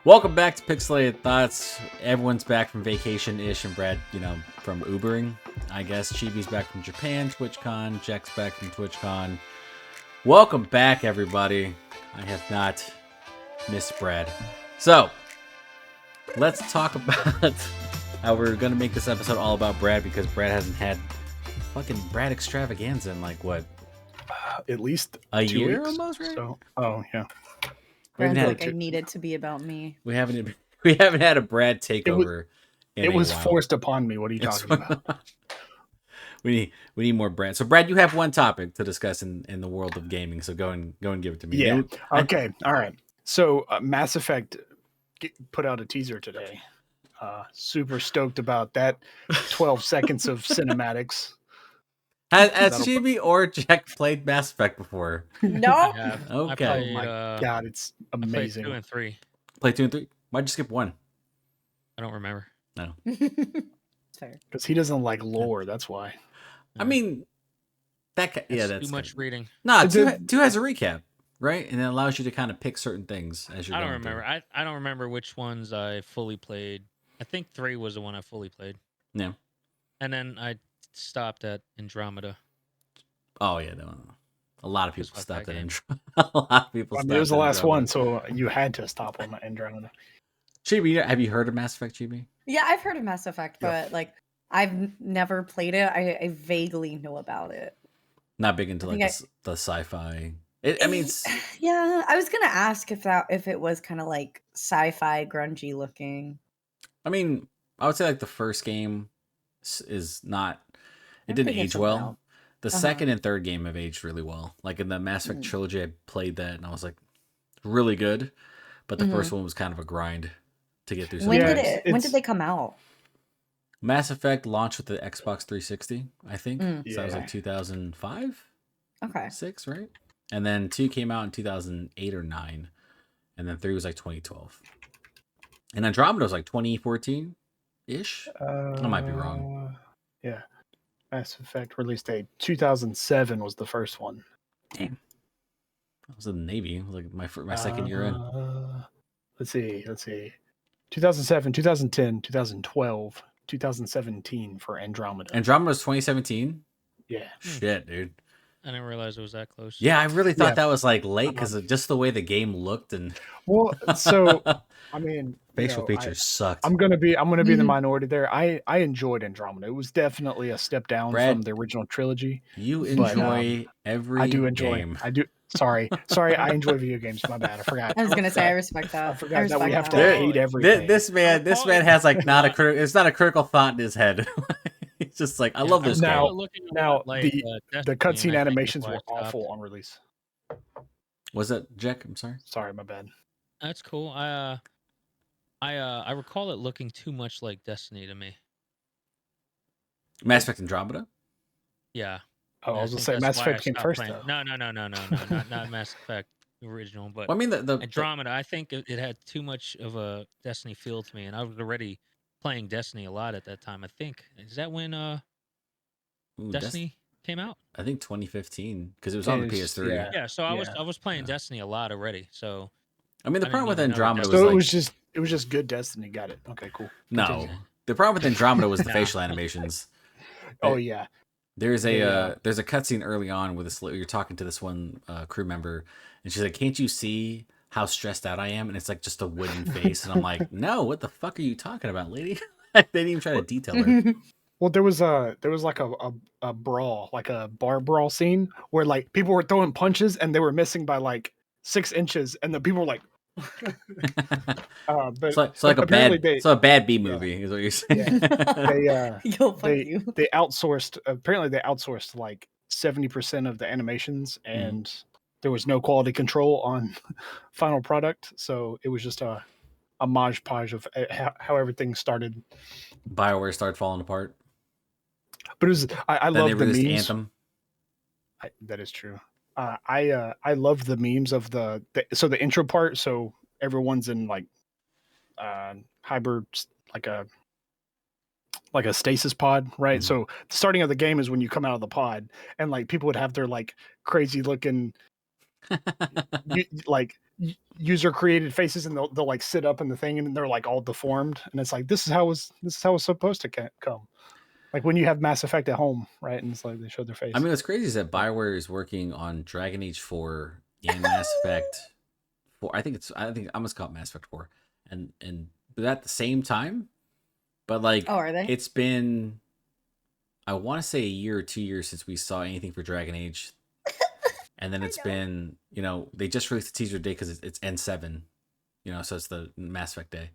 Welcome back to Pixelated Thoughts. Everyone's back from vacation-ish, and Brad, from Ubering, I guess. Chibi's back from Japan, TwitchCon. Jack's back from TwitchCon. Welcome back, everybody. I have not missed Brad. So, let's talk about how we're going to make this episode all about Brad, because Brad hasn't had fucking Brad extravaganza in, at least a 2 year weeks. almost, right? So, oh, yeah. Brad's like, I need it to be about me. We haven't had a Brad takeover. It was forced upon me. What are you talking about? We need more Brad. So Brad, you have one topic to discuss in the world of gaming. So go and give it to me. Yeah. Okay. All right. So Mass Effect put out a teaser today. Super stoked about that. 12 seconds of cinematics. Has Chibi or Jack played Mass Effect before? No. Okay. Oh my god, it's amazing. I played 2 and 3. Play 2 and 3. Why'd you skip 1? I don't remember. No. Fair. Because he doesn't like lore. That's why. I mean, that's too much reading. No, 2 has a recap, right? And it allows you to kind of pick certain things as you're. I don't remember. I don't remember which ones I fully played. I think 3 was the one I fully played. Yeah. And then I stopped at Andromeda. Oh yeah, no. A lot of people stopped at Andromeda. A lot of people. It was the last one, so you had to stop on Andromeda. Chibi, have you heard of Mass Effect, Chibi? Yeah, I've heard of Mass Effect, but I've never played it. I vaguely know about it. Not big into the sci-fi. Yeah, I was gonna ask if it was kind of like sci-fi, grungy looking. I mean, I would say the first game is not. It didn't age well. The second and third game have aged really well. Like in the Mass Effect trilogy, I played that and I was like, really good. But the first one was kind of a grind to get through. When did they come out? Mass Effect launched with the Xbox 360, I think. So that was like 2005? Okay. 6, right? And then 2 came out in 2008 or 9. And then 3 was like 2012. And Andromeda was like 2014-ish? I might be wrong. Yeah. Mass Effect release date 2007 was the first one. Damn. I was in the Navy. It was like my second year in. Let's see. 2007, 2010, 2012, 2017 for Andromeda. Andromeda was 2017? Yeah. Shit, dude. I didn't realize it was that close. Yeah, I really thought that was like late because of just the way the game looked and. Well, so I mean, facial features sucked. I'm gonna be in the minority there. I enjoyed Andromeda. It was definitely a step down from the original trilogy. You enjoy every. I do enjoy. Game. I do. Sorry. I enjoy video games. My bad. I forgot. I was gonna say I respect that. I forgot that we have to hate everything. This man has like not a it's not a critical thought in his head. It's just like I love this game. Now the cutscene animations were awful on release. Was it Jack? I'm sorry. Sorry, my bad. That's cool. I recall it looking too much like Destiny to me. Mass Effect Andromeda? Yeah. Oh, I was gonna say Mass Effect came first though. No, not Mass Effect original, but I mean the Andromeda. I think it had too much of a Destiny feel to me, and I was already playing Destiny a lot at that time. I think is that when Destiny came out? I think 2015 because it was on the PS3. Yeah, so I was playing Destiny a lot already. So I mean the problem with Andromeda was it was just good Destiny. Got it. Okay, cool. No, the problem with Andromeda was the facial animations. Oh yeah. There's a cutscene early on with you're talking to this one crew member, and she's like, "Can't you see how stressed out I am?" And it's like just a wooden face, and I'm like, "No, what the fuck are you talking about, lady?" They didn't even try to detail her. Well, there was like a brawl, like a bar brawl scene where like people were throwing punches and they were missing by like 6 inches, and the people were like. So a bad B movie is what you're saying. Yeah. They outsourced. Apparently, they outsourced like 70% of the animations, and there was no quality control on final product. So it was just a modge podge of how everything started. BioWare started falling apart. But it was. I love the memes. Anthem. That is true. I love the memes of the intro part. So everyone's in like hybrid, like a stasis pod, right? Mm-hmm. So the starting of the game is when you come out of the pod, and like people would have their like crazy looking user created faces, and they'll like sit up in the thing, and they're like all deformed, and it's like this is how it's supposed to come. Like when you have Mass Effect at home, right? And it's like they showed their face. I mean, what's crazy is that BioWare is working on Dragon Age 4 and Mass Effect 4. I think I almost call it Mass Effect 4, but at the same time. But like, are they? It's been, I want to say, a year or 2 years since we saw anything for Dragon Age, and then it's been, they just released the teaser day because it's N7, so it's the Mass Effect day.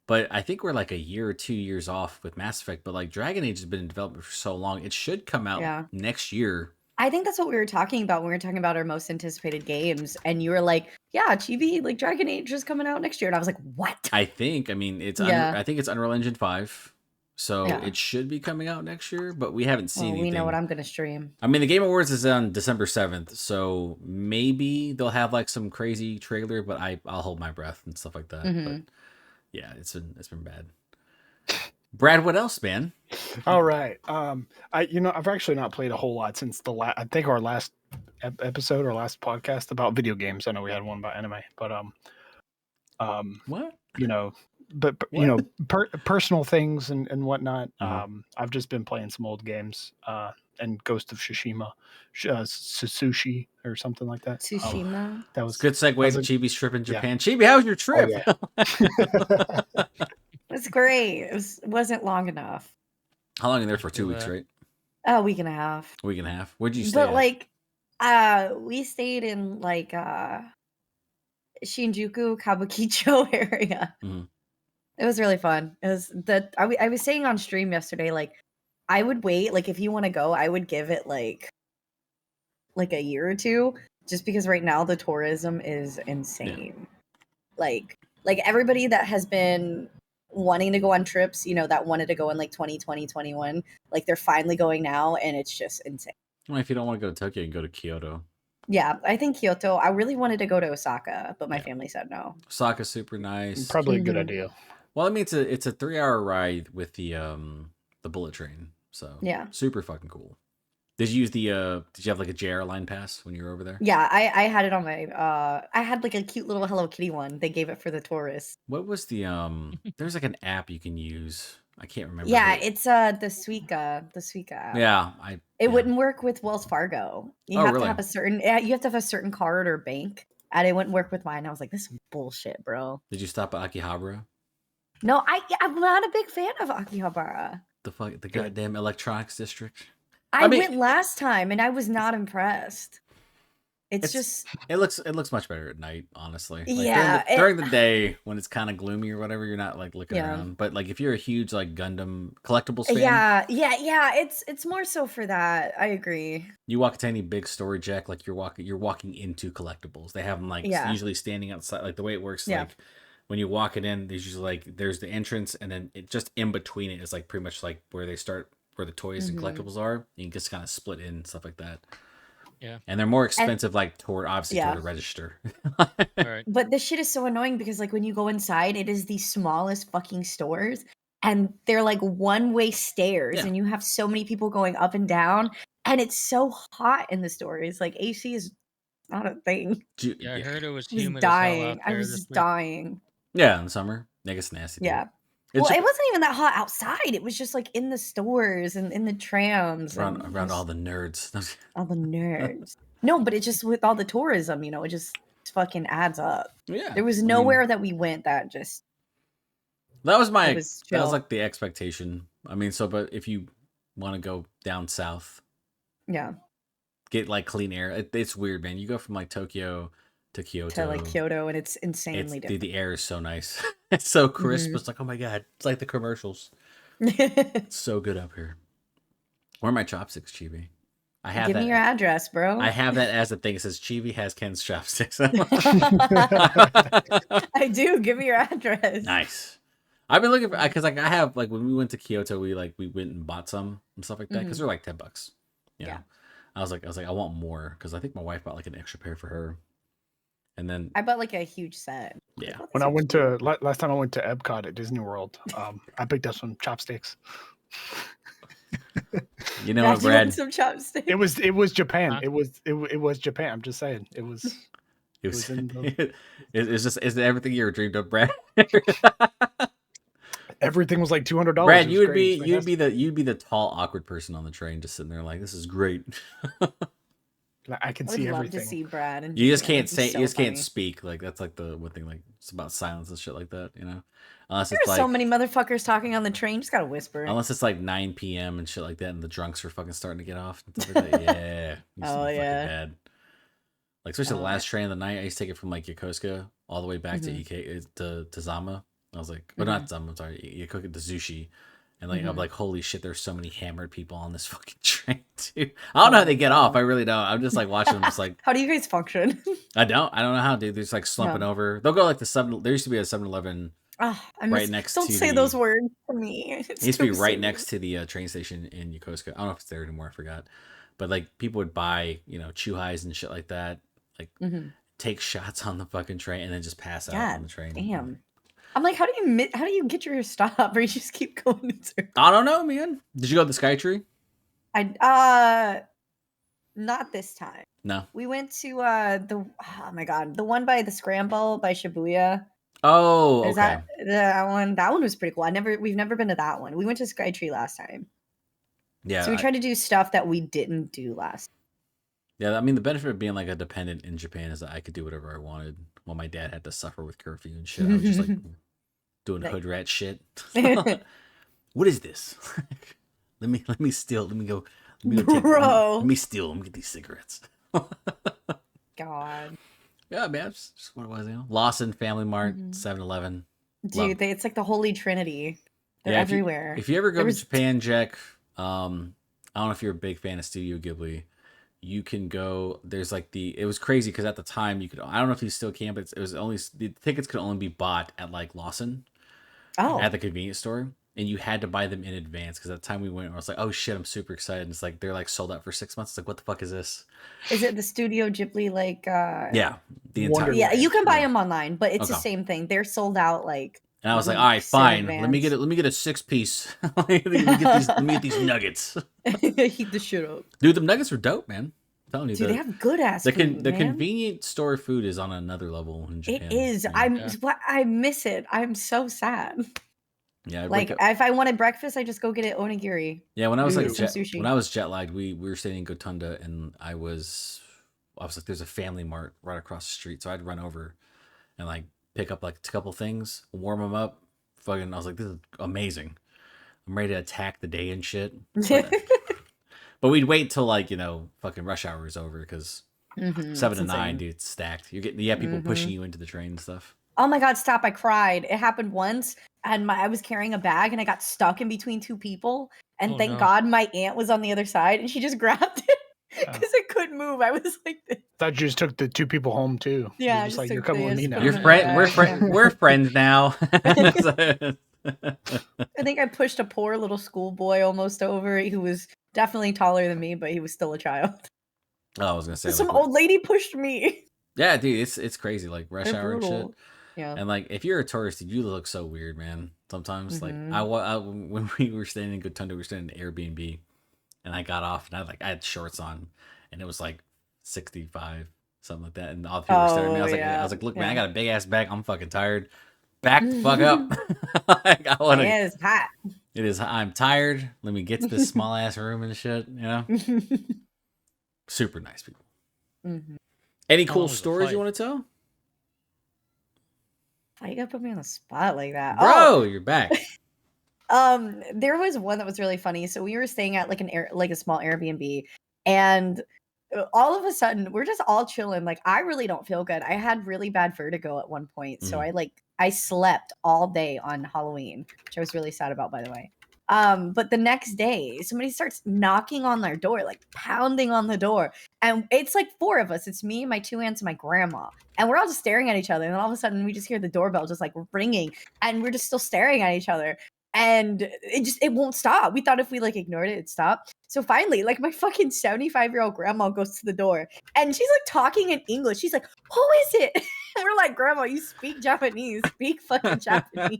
But I think we're like a year or 2 years off with Mass Effect. But like Dragon Age has been in development for so long, it should come out next year. I think that's what we were talking about when we were talking about our most anticipated games. And you were like, yeah, Chibi, like Dragon Age is coming out next year. And I was like, what? I think it's Unreal Engine 5. So it should be coming out next year, but we haven't seen anything. We know what I'm going to stream. I mean, the Game Awards is on December 7th. So maybe they'll have like some crazy trailer, but I'll hold my breath and stuff like that. But yeah, it's been bad. Brad, what else, man? All right. I've actually not played a whole lot since I think our last episode or last podcast about video games. I know we had one about anime, but what? Personal things and whatnot. I've just been playing some old games, and Ghost of Tsushima, Sushi or something like that. Tsushima. That was a good segue to Chibi's trip in Japan. Yeah. Chibi, how was your trip? It's great. It wasn't long enough. How long in there for? 2 weeks, right? A week and a half. A week and a half. Where'd you stay? But like, we stayed in like Shinjuku, Kabukicho area. Mm-hmm. It was really fun. It was I was saying on stream yesterday, like I would wait, like if you want to go, I would give it like a year or two, just because right now the tourism is insane. Yeah. Like everybody that has been wanting to go on trips, that wanted to go in like 2020, 21, like they're finally going now, and it's just insane. Well, if you don't want to go to Tokyo, you can go to Kyoto. Yeah, I think Kyoto. I really wanted to go to Osaka, but my family said no. Osaka's super nice. Probably a good idea. Well, I mean, it's a 3-hour ride with the bullet train, so super fucking cool. Did you use did you have like a JR line pass when you were over there? Yeah, I had it on my I had like a cute little Hello Kitty one. They gave it for the tourists. What was the there's like an app you can use. I can't remember. Yeah, it's the Suica app. Yeah, it wouldn't work with Wells Fargo. You have to have a certain card or bank, and it wouldn't work with mine. I was like, this is bullshit, bro. Did you stop at Akihabara? No, I'm not a big fan of Akihabara. The goddamn electronics district. I went last time and I was not impressed. It looks much better at night, honestly. Like during the day when it's kind of gloomy or whatever, you're not like looking around. But like if you're a huge like Gundam collectibles fan, yeah, it's more so for that. I agree. You walk into any big storage jack, like you're walking into collectibles. They have them like usually standing outside. Like the way it works, like when you walk it in, there's usually there's the entrance, and then it just in between it is like pretty much like where they start, where the toys and collectibles are. You can just kind of split in and stuff like that. Yeah. And they're more expensive, toward a register. All right. But this shit is so annoying because like when you go inside, it is the smallest fucking stores, and they're like one-way stairs, and you have so many people going up and down, and it's so hot in the stores. Like AC is not a thing. Yeah, I heard it was humid. I was dying. Yeah, in the summer. I guess nasty. Yeah. It wasn't even that hot outside. It was just like in the stores and in the trams. Around all the nerds. All the nerds. No, but it just, with all the tourism, it just fucking adds up. Yeah. There was nowhere that we went that just... That was like the expectation. I mean, but if you want to go down south. Yeah. Get like clean air. It's weird, man. You go from like Tokyo to Kyoto. To like Kyoto, and it's insanely different. The air is so nice. It's so crisp. It's like, oh my god, it's like the commercials. It's so good up here. Where are my chopsticks, Chibi? Give me your address, bro. I have that as a thing. It says Chibi has Ken's chopsticks. I do. Give me your address. Nice. I've been looking for, because like I have, like when we went to Kyoto, we went and bought some and stuff like that because they're like $10. Yeah. I was like, I want more because I think my wife bought like an extra pair for her. And then I bought like a huge set. Yeah. When I went to last time I went to Epcot at Disney World, I picked up some chopsticks. You know what, Brad? Some chopsticks. It was Japan. Huh? It was Japan. I'm just saying. It was in the... Is everything you ever dreamed of, Brad? Everything was like $200. Brad, you'd be the tall, awkward person on the train, just sitting there like, this is great. I can see everything. Love to see Brad. And you just can't say. You just can't speak. Like that's like the one thing. Like it's about silence and shit like that. You know. Unless There's so many motherfuckers talking on the train. Just gotta whisper. Unless it's like 9 p.m. and shit like that, and the drunks are fucking starting to get off. And stuff like that. Yeah. Oh yeah. Bad. Like especially the last train of the night, I used to take it from like Yokosuka all the way back to Zama. I was like, well, not Zama. I'm sorry, Yokosuka to Zushi. And like I'm like, holy shit, there's so many hammered people on this fucking train too. I don't know how they get off. I really don't. I'm just like watching them just like how do you guys function? I don't know how, dude. They're just like slumping over. They'll go like the 7 there used to be a 7-Eleven right next don't to say those words to me. It used to be right next to the train station in Yokosuka. I don't know if it's there anymore, I forgot. But like people would buy, chew highs and shit like that. Like take shots on the fucking train and then just pass out on the train. Damn. I'm like, how do you get your stop, or you just keep going in circles? I don't know, man. Did you go to the Skytree? Not this time. No. We went to the one by the Scramble by Shibuya. Oh, okay. That one was pretty cool. We've never been to that one. We went to Skytree last time. Yeah. So we tried to do stuff that we didn't do last. Yeah, I mean the benefit of being like a dependent in Japan is that I could do whatever I wanted while my dad had to suffer with curfew and shit. I was just like doing hood rat shit. What is this? let me steal. Let me go Bro. let me steal. Let me get these cigarettes. God. Yeah, man, that's just what it was, Lawson, Family Mart, 7-Eleven. Dude, it's like the Holy Trinity. They're everywhere. If you ever go to Japan, Jack, I don't know if you're a big fan of Studio Ghibli. You can go. There's like it was crazy because at the time you could. I don't know if you still can, but it was only the tickets could only be bought at like Lawson, at the convenience store, and you had to buy them in advance. Because at the time we went, I was like, oh shit, I'm super excited. And it's like they're like sold out for 6 months. It's like, what the fuck is this? Is it the Studio Ghibli like? Yeah, the entire. Yeah, you can buy them online, but it's the same thing. They're sold out like. And I was like, all right, fine. Let me get a 6-piece. let me get these nuggets. Heat the shit up. Dude, the nuggets are dope, man. I'm telling you. Dude, they have good ass food, the convenience store food is on another level in Japan. It is. Yeah. I miss it. I'm so sad. Yeah, like if I wanted breakfast, I just go get it onigiri. Yeah, when I was when I was jet lagged, we were staying in Gotunda, and I was like, there's a Family Mart right across the street, so I'd run over and like pick up like a couple things, warm them up. Fucking, I was like, this is amazing. I'm ready to attack the day and shit. But we'd wait till like fucking rush hour is over because 7 to 9, dude, it's stacked. You have people pushing you into the train and stuff. Oh my god, stop! I cried. It happened once, and I was carrying a bag, and I got stuck in between two people. And thank God my aunt was on the other side, and she just grabbed it because I couldn't move. I was like, thought you just took the two people home too. Yeah, you're just like, you're coming with me now. We're friends now. I think I pushed a poor little schoolboy almost over. He was definitely taller than me, but he was still a child. Oh, I was gonna say some old lady pushed me. Yeah, dude, it's crazy, like rush hour and shit. Yeah, and like if you're a tourist, you look so weird, man. Sometimes, like I when we were staying in Gotunda, we were staying in Airbnb, and I got off, and I had shorts on, and it was like 65, something like that, and all the people were staring at me. I was like, look, man, I got a big ass bag. I'm fucking tired. Back the fuck up. It is hot. It is. I'm tired. Let me get to this small ass room and shit. Super nice people. Any cool stories you want to tell? Why you gotta put me on the spot like that, bro? You're back. There was one that was really funny. So we were staying at like a small Airbnb, and all of a sudden we're just all chilling. Like I really don't feel good. I had really bad vertigo at one point, so I slept all day on Halloween, which I was really sad about, by the way. But the next day, somebody starts knocking on their door, like pounding on the door. And it's like 4 of us. It's me, my 2 aunts, and my grandma. And we're all just staring at each other. And then all of a sudden we just hear the doorbell just like ringing. And we're just still staring at each other. And it won't stop. We thought if we like ignored it, it'd stop. So finally, like my fucking 75-year-old grandma goes to the door. And she's like talking in English. She's like, who is it? And we're like, Grandma, you speak Japanese. Speak fucking Japanese.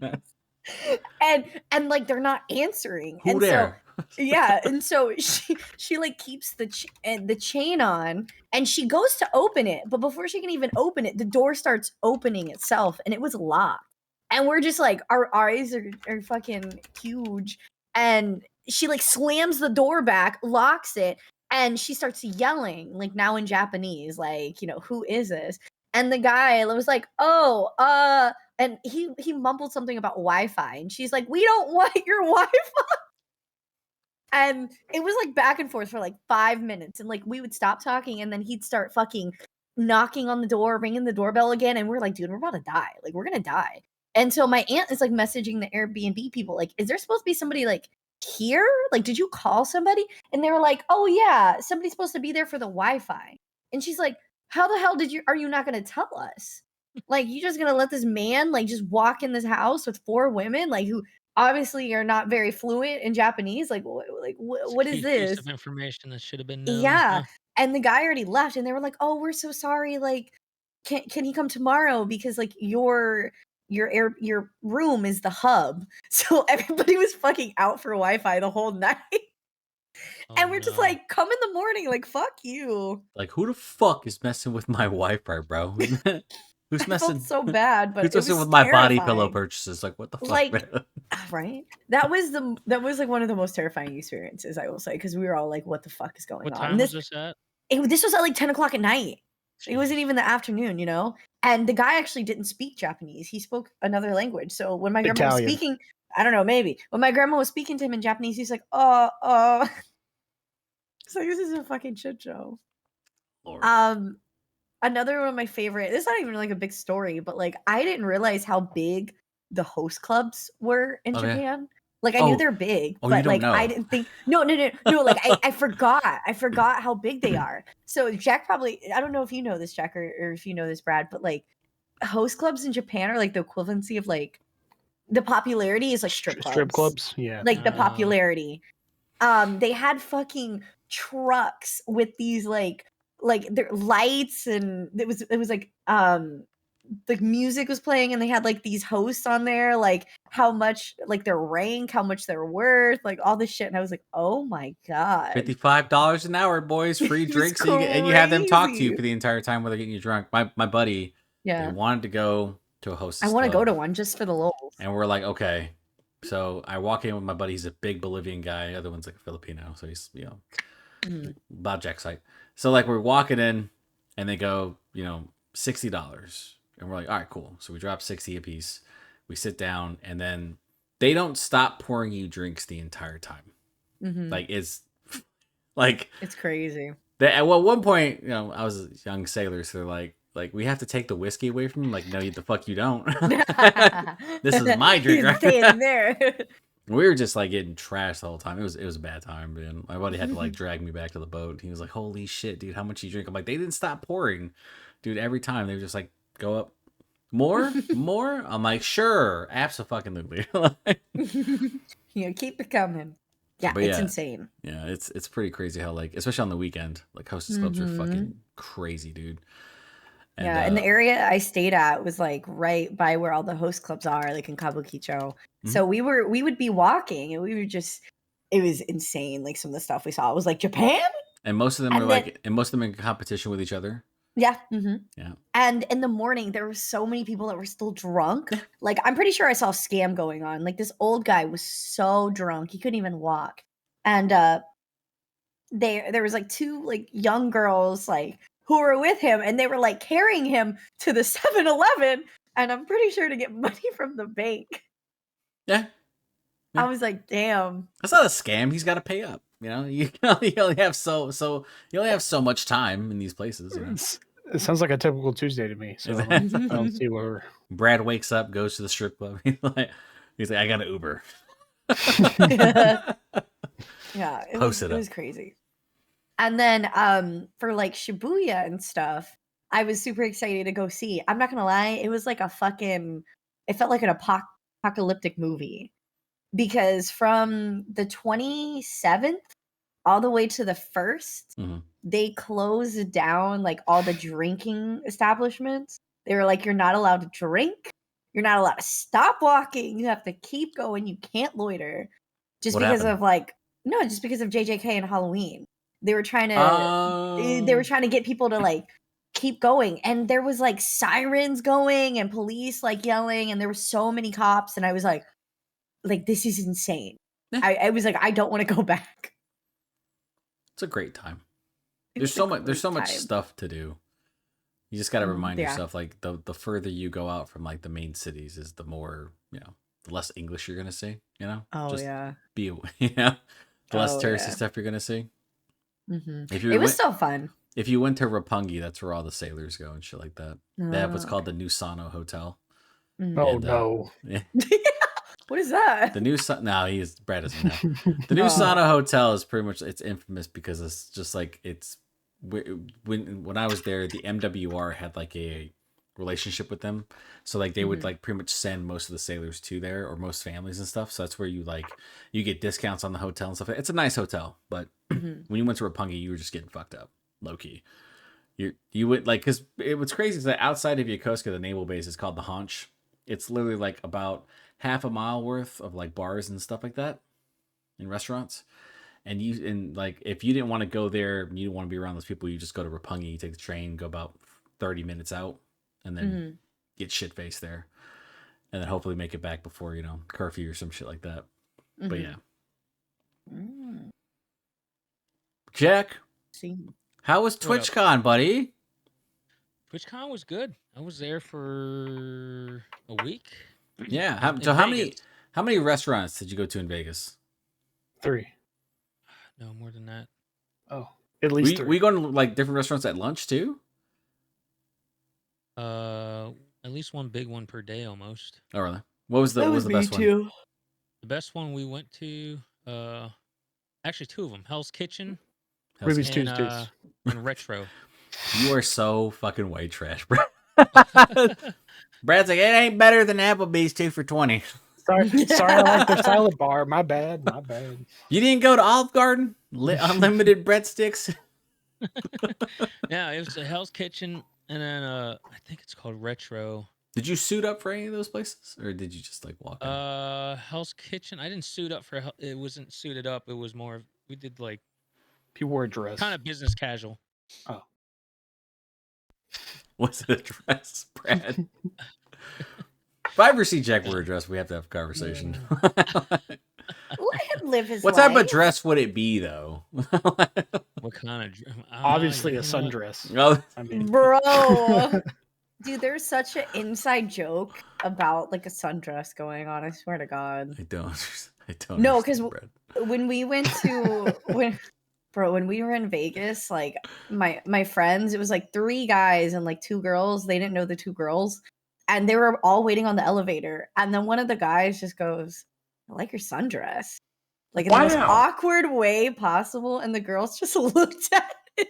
And like they're not answering. Who there? Yeah, and so she like keeps the chain on, and she goes to open it, but before she can even open it, the door starts opening itself, and it was locked. And we're just like, our eyes are fucking huge, and she like slams the door back, locks it, and she starts yelling, like now in Japanese, like, you know, who is this? And the guy was like, oh, and he mumbled something about Wi-Fi, and she's like, we don't want your Wi-Fi. And it was like back and forth for like 5 minutes, and like we would stop talking, and then he'd start fucking knocking on the door, ringing the doorbell again, and we're like, dude, we're about to die. Like, we're gonna die. And so my aunt is like messaging the Airbnb people, like, is there supposed to be somebody like here? Like, did you call somebody? And they were like, oh yeah, somebody's supposed to be there for the Wi-Fi. And she's like, how the hell are you not gonna tell us? Like, you just gonna let this man like just walk in this house with 4 women, like, who obviously are not very fluent in Japanese? Like, what is this? Piece of information that should have been known. Yeah. And the guy already left, and they were like, oh, we're so sorry, like, can he come tomorrow, because like your room is the hub. So everybody was fucking out for Wi-Fi the whole night. And we're just like, come in the morning, like, fuck you. Like, who the fuck is messing with my Wi-Fi, bro? Who's messing? I felt so bad, but who's messing with my body pillow purchases? Like, what the fuck? Like, right? That was like one of the most terrifying experiences, I will say, because we were all like, what the fuck is going on? What time was this at? This was at like 10 o'clock at night. Jeez. It wasn't even the afternoon, you know? And the guy actually didn't speak Japanese. He spoke another language. So when my grandma was speaking, I don't know, maybe. When my grandma was speaking to him in Japanese, he's like, It's like, this is a fucking shit show. Lord. Another one of my favorite, this is not even like a big story, but like, I didn't realize how big the host clubs were in Japan. Like, I knew they're big, but like, I didn't think, no, like, I forgot how big they are. So Jack probably, I don't know if you know this, Jack, or if you know this, Brad, but like, host clubs in Japan are like the equivalency of like, the popularity is like strip clubs. Strip clubs, yeah. Like the popularity. They had fucking trucks with these like their lights, and it was like music was playing, and they had like these hosts on there, like how much, like their rank, how much they're worth, like all this shit. And I was like, oh my god, $55 an hour, boys, free drinks, and you have them talk to you for the entire time while they're getting you drunk. My buddy, they wanted to go to a hostess. I want to go to one just for the lulz. And we're like, okay. So I walk in with my buddy. He's a big Bolivian guy. The other one's like a Filipino, so he's about Jack's height. So like we're walking in, and they go, $60, and we're like, all right, cool. So we drop $60 a piece. We sit down, and then they don't stop pouring you drinks the entire time. Mm-hmm. Like it's crazy. At one point, I was a young sailor, so they're like we have to take the whiskey away from him. Like, no, the fuck you don't. This is my drink. Right? Staying there. We were just like getting trashed the whole time. It was a bad time, man. My buddy had to like drag me back to the boat. He was like, "Holy shit, dude, how much you drink?" I'm like, "They didn't stop pouring, dude. Every time they were just like, go up, more." I'm like, "Sure, absolutely." Keep it coming. Yeah, it's insane. Yeah, it's pretty crazy how like, especially on the weekend, like hostess clubs are fucking crazy, dude. And the area I stayed at was like right by where all the host clubs are, like in Kabukicho. Mm-hmm. So we would be walking, and we were just, it was insane. Like some of the stuff we saw, it was like Japan. And most of them were in competition with each other. Yeah. Mm-hmm. Yeah. And in the morning, there were so many people that were still drunk. Like, I'm pretty sure I saw a scam going on. Like, this old guy was so drunk, he couldn't even walk. And there was like 2 like young girls like who were with him, and they were like carrying him to the 7-Eleven, and I'm pretty sure to get money from the bank. Yeah. I was like, damn. That's not a scam. He's got to pay up. You only have so much time in these places. It sounds like a typical Tuesday to me. So I don't see where Brad wakes up, goes to the strip club. He's like, I got an Uber. Yeah, it was crazy. And then for like Shibuya and stuff, I was super excited to go see. I'm not gonna lie, it was like it felt like an apocalyptic movie, because from the 27th all the way to the 1st, they closed down like all the drinking establishments. They were like, you're not allowed to drink, you're not allowed to stop walking, you have to keep going, you can't loiter, just because of like No, just because of JJK and Halloween. They were trying to get people to like keep going, and there was like sirens going and police like yelling, and there were so many cops, and I was like this is insane. I was like, I don't want to go back. It's a great time. There's so much stuff to do. You just got to remind yourself, like the further you go out from like the main cities is the more, the less English you're gonna see. Be the less touristy stuff you're gonna see. Mm-hmm. It was so fun. If you went to Roppongi, that's where all the sailors go and shit like that. They have what's called the New Sano Hotel. Mm-hmm. Oh, no. Yeah. What is that? The new Brad doesn't know. The New Sano Hotel is pretty much, it's infamous because it's just like, when I was there, the MWR had like a relationship with them. So like they would like pretty much send most of the sailors to there, or most families and stuff. So that's where you get discounts on the hotel and stuff. It's a nice hotel, but when you went to Roppongi, you were just getting fucked up, low key. You would like, because what's crazy is that outside of Yokosuka, the naval base is called the Haunch. It's literally like about half a mile worth of like bars and stuff like that and restaurants. And if you didn't want to go there, you didn't want to be around those people, you just go to Roppongi, you take the train, go about 30 minutes out, and then get shit faced there, and then hopefully make it back before curfew or some shit like that. But yeah. Jack, how was TwitchCon, buddy? TwitchCon was good. I was there for a week. Yeah. How many restaurants did you go to in Vegas? 3. No, more than that. Oh, at least 3. We going to like different restaurants at lunch too? At least one big one per day almost. Oh, really? What was the best one? Too. The best one we went to, actually 2 of them: Hell's Kitchen, Ruby's Tuesdays, and Retro. You are so fucking white trash, bro. Brad's like, it ain't better than Applebee's 2 for $20. Sorry, I like their salad bar. My bad. You didn't go to Olive Garden? Unlimited breadsticks? Yeah, it was a Hell's Kitchen, and then I think it's called Retro. Did you suit up for any of those places, or did you just like walk in? Hell's Kitchen, I didn't suit up for. It wasn't suited up. It was more. We did like. You wore a dress. Kind of business casual. Oh. What's a dress, Brad? If I ever see Jack wear a dress, we have to have a conversation. Let him live his life. What type of dress would it be, though? What kind of dress? Obviously a sundress. Bro. Dude, there's such an inside joke about like a sundress going on. I swear to God. I don't. No, because when we went to when we were in Vegas, like my friends, it was like 3 guys and like 2 girls. They didn't know the 2 girls, and they were all waiting on the elevator. And then one of the guys just goes, "I like your sundress," like in the most awkward way possible. And the girls just looked at it,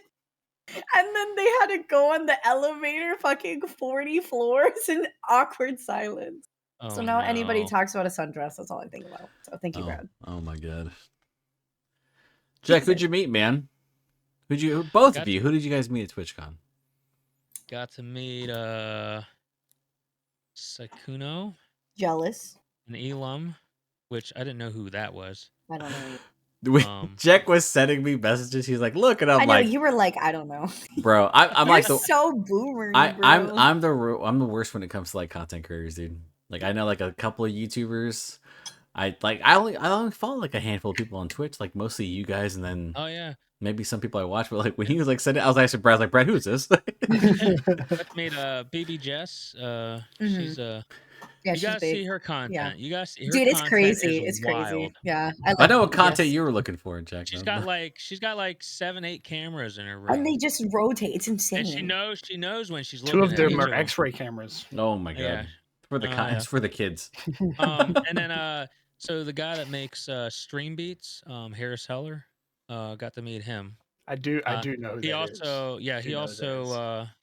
and then they had to go on the elevator, fucking 40 floors in awkward silence. So now anybody talks about a sundress, that's all I think about. So thank you, Brad. Oh my God. Jack, who'd you meet, man? Both of you, who did you guys meet at TwitchCon? Got to meet Sakuno. Jealous. And Elam, which I didn't know who that was. I don't know. Jack was sending me messages. He's like, "Look," and I'm like, you were like, "I don't know." Bro, I'm like so boomer. I'm the worst when it comes to like content creators, dude. Like I know like a couple of YouTubers. I only follow like a handful of people on Twitch, like mostly you guys, and then maybe some people I watch. But like when he was like sending, I was asking Brad, like, Brad, who is this? Let's meet BB Jess. She's you guys see her content. Yeah. You guys see her dude, it's crazy. It's crazy. Yeah, I know what content you were looking for, Jack. She's got like 7-8 cameras in her room, and they just rotate. It's insane. And she knows when she's 2 looking. of them are X-ray cameras. Oh my God. Yeah. It's for the kids. And then so the guy that makes Stream Beats, Harris Heller, got to meet him. I do know who he that also is.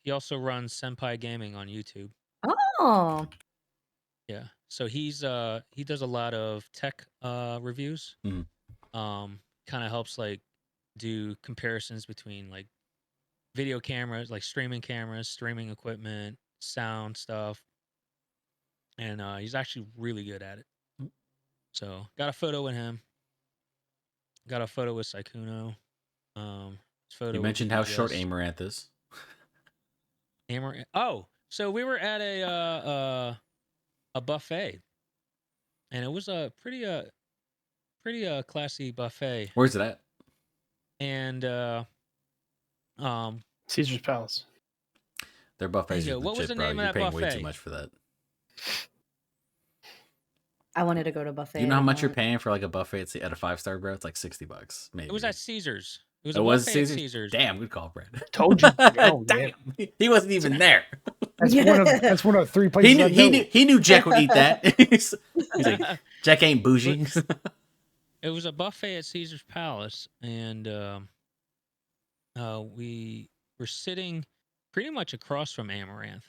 He also runs Senpai Gaming on YouTube. Oh. Yeah. So he does a lot of tech reviews. Kind of helps like do comparisons between like video cameras, like streaming cameras, streaming equipment, sound stuff. And he's actually really good at it. So got a photo with him. got a photo with Saikuno. You mentioned how short Amaranth is. Amaranth. Oh, so we were at a buffet, and it was a pretty classy buffet. Where's it at? And Caesar's Palace. Their buffets are what was legit, the name bro. of You're that paying way buffet? too much for that. I wanted to go to buffet. You know how much you're paying for like a buffet at a 5-star, bro? It's like $60, maybe. It was at Caesars. It was a buffet Caesar's? at Caesars. Damn, good call, Brad. Told you. Oh, damn. He wasn't even there. That's one of 3 places. He knew Jack would eat that. He's like, Jack ain't bougie. It was a buffet at Caesar's Palace, and we were sitting pretty much across from Amaranth,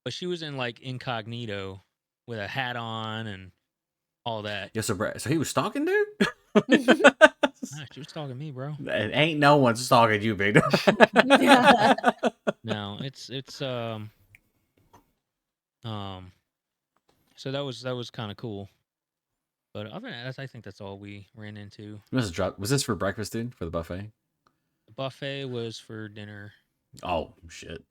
but she was in like incognito with a hat on and all that. Yeah, so Brad, so he was stalking, dude. Nah, she was stalking me, bro. Ain't no one stalking you, big. No, it's so that was kind of cool. But other than that, I think that's all we ran into. Was this for breakfast, dude? For the buffet? The buffet was for dinner. Oh shit!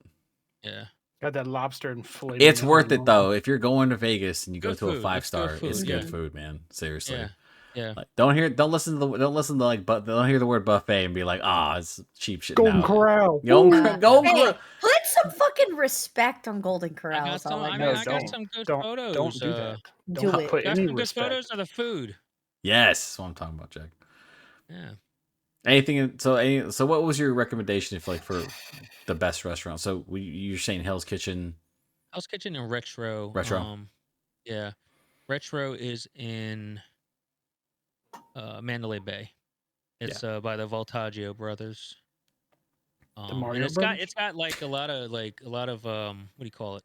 Yeah, got that lobster and filet. It's worth it though. If you're going to Vegas and you go Good to a food. 5-star, it's good Yeah. food, man. Seriously. Yeah. Like, don't listen to don't hear the word buffet and be like, it's cheap shit. Golden now. Corral. Golden Hey, Corral. put some fucking respect on Golden Corral. I got some, I got some good photos. Don't do that. Do Don't it. put Got any some good respect. photos of the food. Yes, that's what I'm talking about, Jack. Yeah. Anything? So what was your recommendation for the best restaurant? So you're saying Hell's Kitchen? Hell's Kitchen and Retro. Retro. Yeah. Retro is in Mandalay Bay. It's by the Voltaggio brothers. The Mario and brothers? it's got like a lot of what do you call it?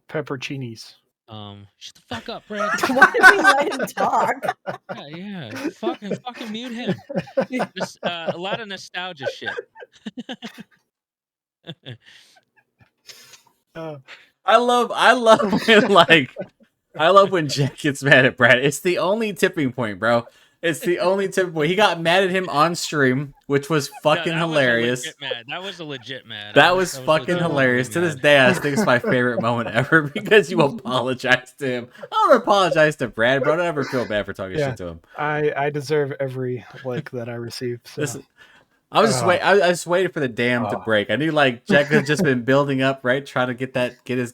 Pepperoncinis. Shut the fuck up, Brad. Why did we let him talk? Yeah. Fucking mute him. A lot of nostalgia shit. I love when I love when Jack gets mad at Brad. It's the only tipping point, bro. It's the only tipping point. He got mad at him on stream, which was fucking hilarious. That was a legit mad. That was fucking hilarious. To this day, I think it's my favorite moment ever because you apologized to him. I don't apologize to Brad, bro. I don't ever feel bad for talking shit to him. I deserve every like that I received. So. I was just waiting for the dam to break. I knew like Jack had just been building up, right? Trying to get his,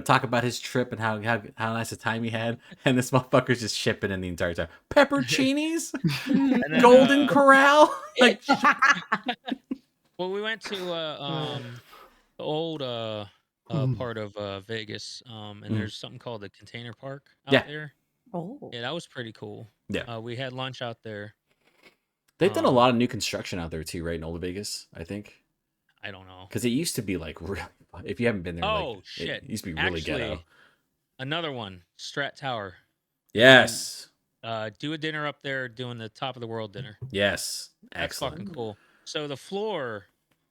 talk about his trip and how nice a time he had, and this motherfucker's just shipping in the entire time. Pepperoncinis, then, Golden Corral. Like, well, we went to the old part of Vegas, and there's something called the Container Park out there. Oh, yeah, that was pretty cool. Yeah, we had lunch out there. They've done a lot of new construction out there too, right? In Old Vegas, I think. I don't know. Because it used to be like really, if you haven't been there, shit, it used to be really ghetto. Another one, Strat Tower. Yes. Do a dinner up there, doing the top of the world dinner. Yes. That's excellent. Fucking cool. So the floor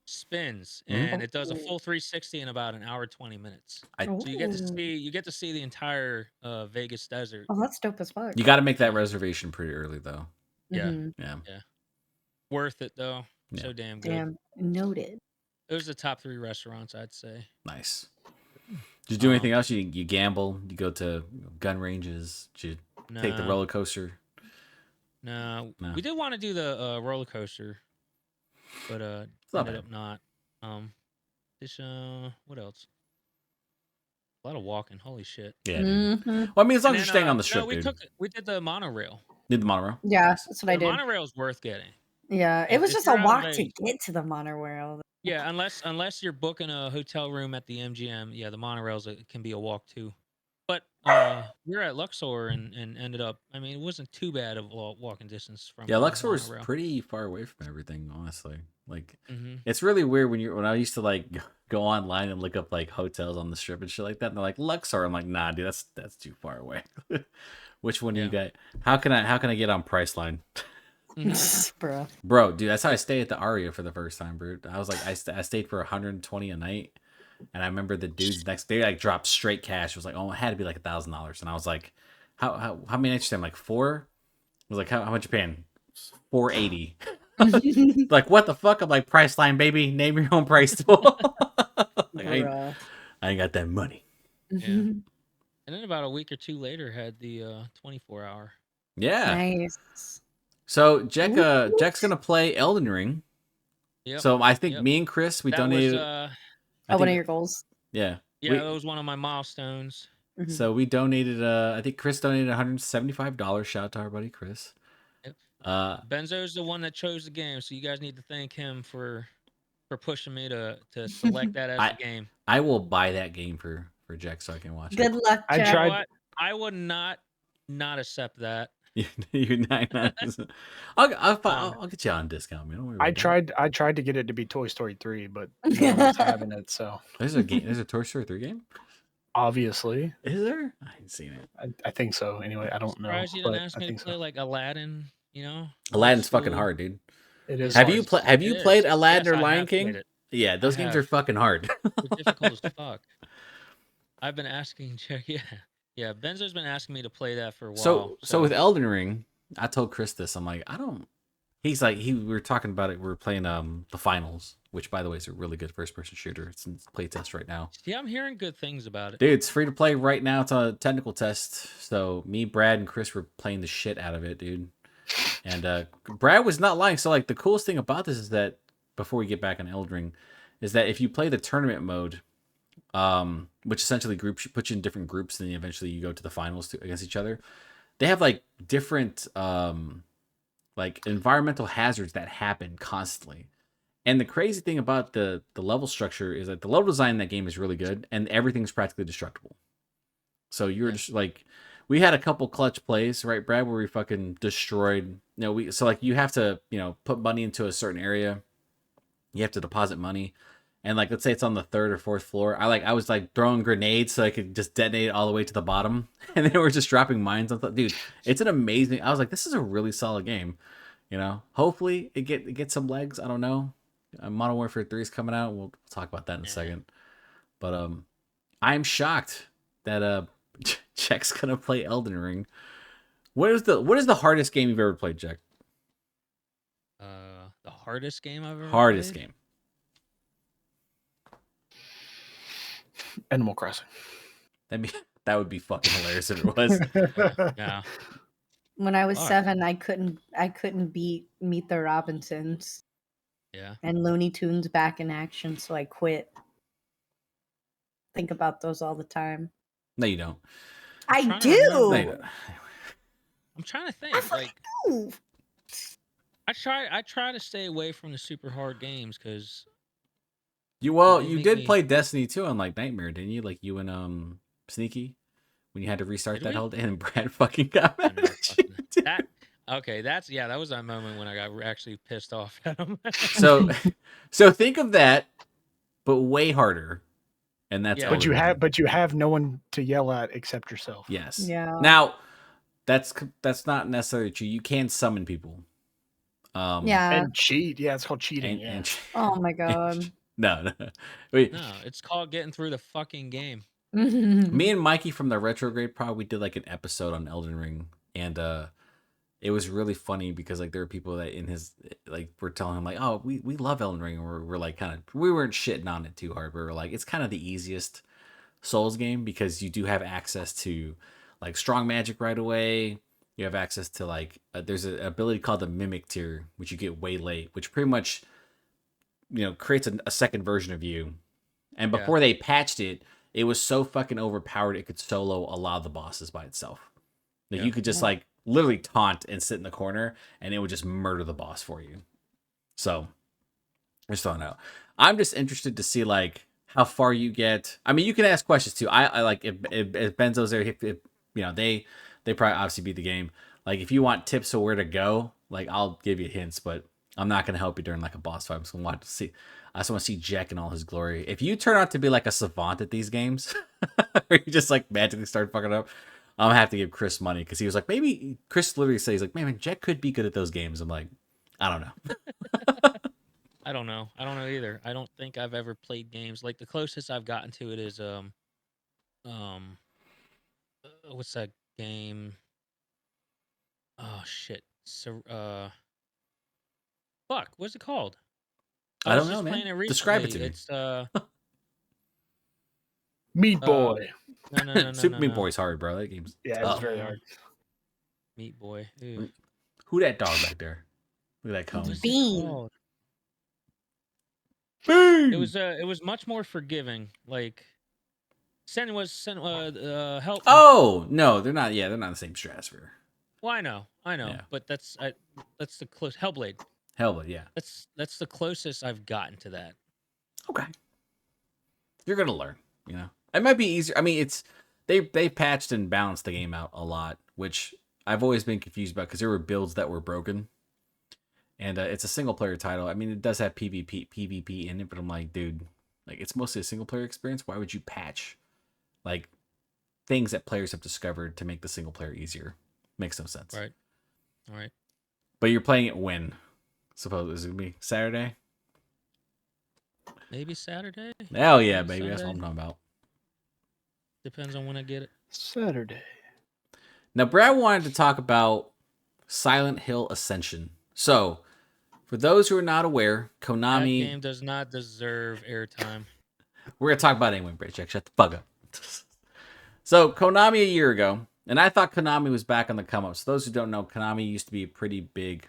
spins and it does a full 360 in about an hour 20 minutes. So you get to see the entire Vegas desert. Oh, that's dope as fuck. You got to make that reservation pretty early though. Yeah. Yeah. Worth it though. Yeah. So damn good. Damn, noted. Those are the top 3 restaurants, I'd say. Nice. Did you do anything else? You gamble? You go to gun ranges? Did you take the roller coaster? No. We did want to do the roller coaster, but ended up not. What else? A lot of walking. Holy shit. Yeah. Well, I mean, as long as you're staying on the strip, we did the monorail. Did the monorail? Yeah, that's what I did. The monorail's worth getting. Yeah, it was just a walk to get to the monorail. Yeah, unless you're booking a hotel room at the MGM, yeah, the monorails can be a walk too. But we were at Luxor and ended up. I mean, it wasn't too bad of a walking distance from. Yeah, Luxor is pretty far away from everything, honestly. Like, it's really weird when I used to like go online and look up like hotels on the strip and shit like that, and they're like Luxor. I'm like, nah, dude, that's too far away. Which one do you got? How can I get on Priceline? Bro, dude, that's how I stayed at the Aria for the first time, bro. I was like, I stayed for $120 a night, and I remember the dudes next day like dropped straight cash. It was like, it had to be like $1,000, and I was like, how many nights? I'm like 4. I was like, how much you paying? $480. Like, what the fuck? I'm like, Priceline, baby. Name your own price. Like, I ain't got that money. Yeah. And then about a week or two later, had the 24-hour. Yeah. Nice. So Jack's gonna play Elden Ring. Yep. So I think me and Chris we donated. One of your goals. Yeah. Yeah, that was one of my milestones. So we donated. I think Chris donated $175. Shout out to our buddy Chris. Yep. Benzo's the one that chose the game, so you guys need to thank him for pushing me to select that as the game. I will buy that game for Jack so I can watch it. Good luck, Jack. I would not accept that. You're not. I'll get you on discount, man. Don't worry about I tried to get it to be Toy Story 3, but no one's having it. So there's a game. There's a Toy Story 3 game. Obviously, is there? I haven't seen it. I think so. Anyway, I don't know. Surprised you didn't ask me to play like Aladdin. You know, Aladdin's fucking hard, dude. It is. Have you played Aladdin or Lion King? Yeah, those games are fucking hard. They're difficult as fuck. I've been asking. Yeah. Benzo's been asking me to play that for a while. So with Elden Ring, I told Chris this. I'm like, He's like, we were talking about it. We were playing the finals, which by the way is a really good first-person shooter. It's in playtest right now. Yeah, I'm hearing good things about it. Dude, it's free to play right now. It's on a technical test. So me, Brad, and Chris were playing the shit out of it, dude. And Brad was not lying. So like the coolest thing about this is that before we get back on Elden Ring, is that if you play the tournament mode, which essentially puts you in different groups, and then eventually you go to the finals against each other. They have like different like environmental hazards that happen constantly. And the crazy thing about the level structure is that the level design in that game is really good, and everything's practically destructible. So you're just like, we had a couple clutch plays, right, Brad, where we fucking destroyed. So like you have to put money into a certain area. You have to deposit money. And like, let's say it's on the 3rd or 4th floor. I was like throwing grenades so I could just detonate it all the way to the bottom. And then we're just dropping mines on dude, it's an amazing. I was like, this is a really solid game. Hopefully it gets some legs. I don't know. Modern Warfare 3 is coming out. We'll talk about that in a second. But I'm shocked that Jack's gonna play Elden Ring. What is the hardest game you've ever played, Jack? The hardest game I've ever hardest played? Game. Animal Crossing. That would be fucking hilarious if it was. Yeah. When I was 7, I couldn't beat Meet the Robinsons. Yeah. And Looney Tunes back in action, so I quit. Think about those all the time. No, you don't. I do. No, you don't. I'm trying to think. I do. I try to stay away from the super hard games because you did play Destiny 2 on like Nightmare, didn't you? Like you and Sneaky, when you had to restart that whole day, and Brad fucking got mad at you. That was that moment when I got actually pissed off at him. so think of that, but way harder, and that's. Yeah. But you have no one to yell at except yourself. Yes. Yeah. Now, that's not necessarily true. You can summon people. And cheat. Yeah, it's called cheating. Oh my god. No. No, it's called getting through the fucking game. Me and Mikey from the Retrograde Pod, we did like an episode on Elden Ring, and it was really funny because like there were people that in his like were telling him like, oh, we love Elden Ring, and we're like we weren't shitting on it too hard, but we're like, it's kind of the easiest Souls game because you do have access to like strong magic right away. You have access to like there's an ability called the Mimic Tier, which you get way late, which pretty much creates a second version of you. And before they patched it, it was so fucking overpowered it could solo a lot of the bosses by itself. Like you could just like literally taunt and sit in the corner, and it would just murder the boss for you. So I just don't know. I'm just interested to see like how far you get. I mean, you can ask questions too. I like if Benzo's there, if they probably obviously beat the game. Like if you want tips of where to go, like I'll give you hints, but I'm not gonna help you during like a boss fight. I just want to see Jack in all his glory. If you turn out to be like a savant at these games, or you just like magically start fucking up, I'm gonna have to give Chris money because he was like, maybe Chris literally says like, man, Jack could be good at those games. I'm like, I don't know. I don't know either. I don't think I've ever played games like the closest I've gotten to it is what's that game? Oh shit. So Fuck, what's it called? I don't know, man. Describe it to me. It's Meat Boy. No. Super Meat Boy's hard, bro. That game's tough. It's very hard. Meat Boy. Ew. Who that dog back there? Look at that cone. Bean. It was much more forgiving. Like help. Oh no, they're not. Yeah, they're not the same stratosphere. Well, I know, Yeah. but that's the close Hellblade. Hellblade, yeah. That's the closest I've gotten to that. Okay. You're gonna learn. You know, it might be easier. I mean, they patched and balanced the game out a lot, which I've always been confused about because there were builds that were broken. And it's a single player title. I mean, it does have PvP in it, but I'm like, dude, like it's mostly a single player experience. Why would you patch like things that players have discovered to make the single player easier? Makes no sense. Right. All right. But you're playing it when? Suppose it gonna be Saturday? Maybe Saturday? Hell yeah, baby. Sunday? That's what I'm talking about. Depends on when I get it. Saturday. Now, Brad wanted to talk about Silent Hill Ascension. So, for those who are not aware, Konami... That game does not deserve airtime. We're going to talk about it anyway, Brad. Jack, shut the fuck up. So, Konami a year ago, and I thought Konami was back on the come up. So, those who don't know, Konami used to be a pretty big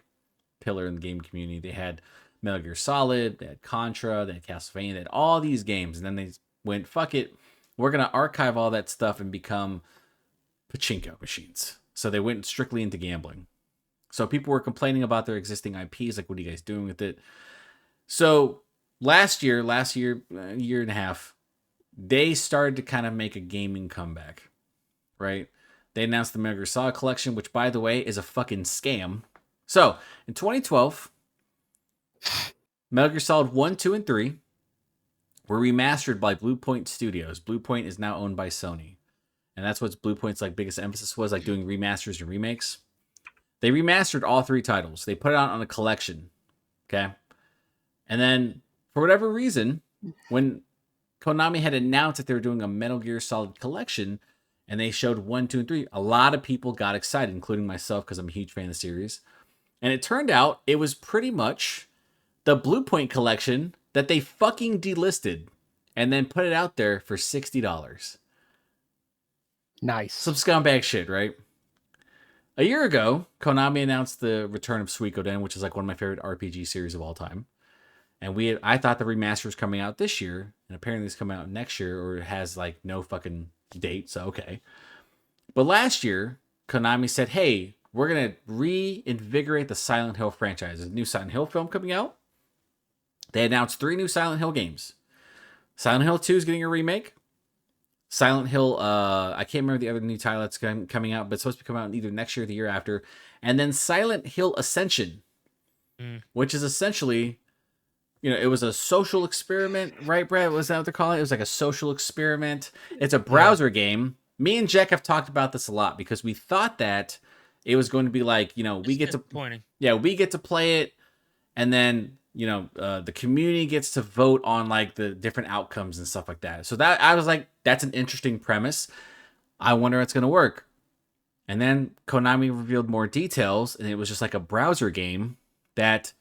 pillar in the game community. They had Metal Gear Solid, they had Contra, they had Castlevania, they had all these games. And then they went, fuck it, we're going to archive all that stuff and become pachinko machines. So, they went strictly into gambling. So people were complaining about their existing IPs, like, what are you guys doing with it? So last year, a year and a half, they started to kind of make a gaming comeback, right? They announced the Metal Gear Solid collection, which, by the way, is a fucking scam. So in 2012, Metal Gear Solid 1, 2, and 3 were remastered by Blue Point Studios. Blue Point is now owned by Sony. And that's what Blue Point's like biggest emphasis was, like doing remasters and remakes. They remastered all 3 titles. They put it out on a collection. Okay. And then, for whatever reason, when Konami had announced that they were doing a Metal Gear Solid collection, and they showed 1, 2, and 3, a lot of people got excited, including myself, because I'm a huge fan of the series. And it turned out it was pretty much the Blue Point collection that they fucking delisted and then put it out there for $60. Nice. Some scumbag shit, right? A year ago, Konami announced the return of Suikoden, which is like one of my favorite RPG series of all time. And I thought the remaster was coming out this year, and apparently it's coming out next year, or it has like no fucking date, so okay. But last year, Konami said, hey, we're going to reinvigorate the Silent Hill franchise. There's a new Silent Hill film coming out. They announced 3 new Silent Hill games. Silent Hill 2 is getting a remake. Silent Hill, I can't remember the other new title that's coming out, but it's supposed to be coming out either next year or the year after. And then Silent Hill Ascension, which is essentially, you know, it was a social experiment, right, Brad? Was that what they're calling it? It was like a social experiment. It's a browser game. Me and Jack have talked about this a lot because we thought that it was going to be like, you know, we get to play it, and then, you know, the community gets to vote on like the different outcomes and stuff like that. So that I was like, that's an interesting premise. I wonder how it's going to work. And then Konami revealed more details, and it was just like a browser game that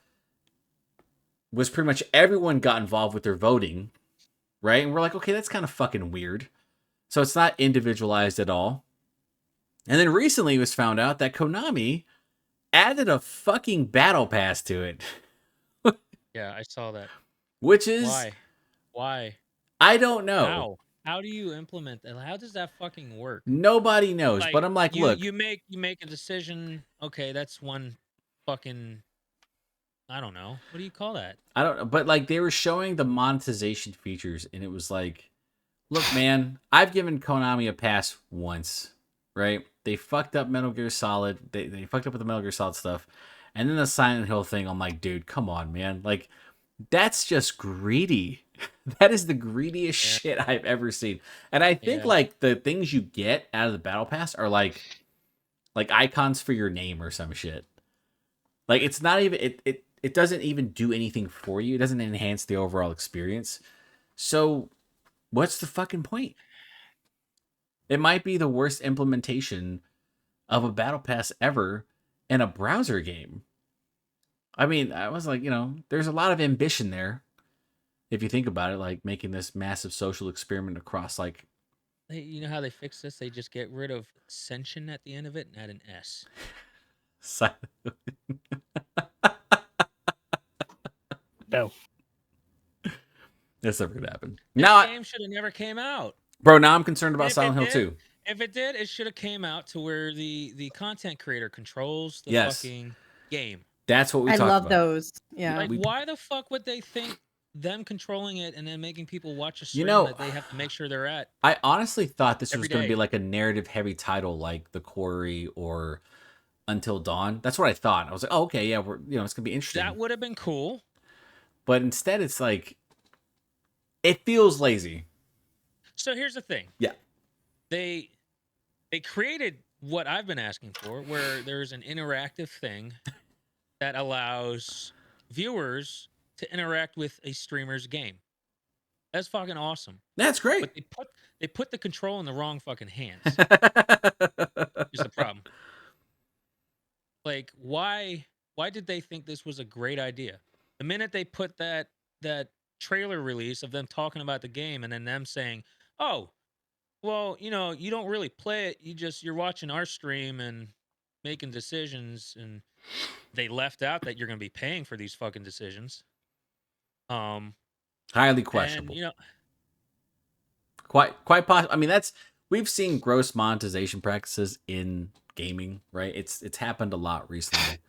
was pretty much everyone got involved with their voting, right? And we're like, okay, that's kind of fucking weird. So it's not individualized at all. And then recently it was found out that Konami added a fucking battle pass to it. Yeah, I saw that. Which is... Why? I don't know. How do you implement that? How does that fucking work? Nobody knows, but I'm like, look. You make a decision. Okay, that's one fucking... I don't know. What do you call that? I don't know. But like they were showing the monetization features, and it was like, look, man, I've given Konami a pass once, right? They fucked up Metal Gear Solid. They fucked up with the Metal Gear Solid stuff. And then the Silent Hill thing, I'm like, dude, come on, man. Like, that's just greedy. That is the greediest shit I've ever seen. And I think like the things you get out of the battle pass are like icons for your name or some shit. Like it's not even it doesn't even do anything for you. It doesn't enhance the overall experience. So what's the fucking point? It might be the worst implementation of a battle pass ever in a browser game. I mean, I was like, there's a lot of ambition there. If you think about it, like making this massive social experiment across like. You know how they fix this? They just get rid of Senshin at the end of it and add an S. No. That's never gonna happen. This game should have never came out. Bro, now I'm concerned about Silent Hill 2. If it did, it should have came out to where the content creator controls the fucking game. That's what we talked about. I love those. Yeah. Like, why the fuck would they think them controlling it and then making people watch a stream that they have to make sure they're at? I honestly thought this was going to be like a narrative-heavy title like The Quarry or Until Dawn. That's what I thought. I was like, oh, okay, yeah, it's going to be interesting. That would have been cool. But instead, it's like, it feels lazy. So here's the thing. Yeah. They created what I've been asking for, where there's an interactive thing that allows viewers to interact with a streamer's game. That's fucking awesome. That's great. But they put the control in the wrong fucking hands. Is the problem. Like, why did they think this was a great idea? The minute they put that trailer release of them talking about the game and then them saying, oh, well, you don't really play it. You're watching our stream and making decisions, and they left out that you're going to be paying for these fucking decisions. Highly questionable. And, quite possible. I mean, we've seen gross monetization practices in gaming, right? It's happened a lot recently.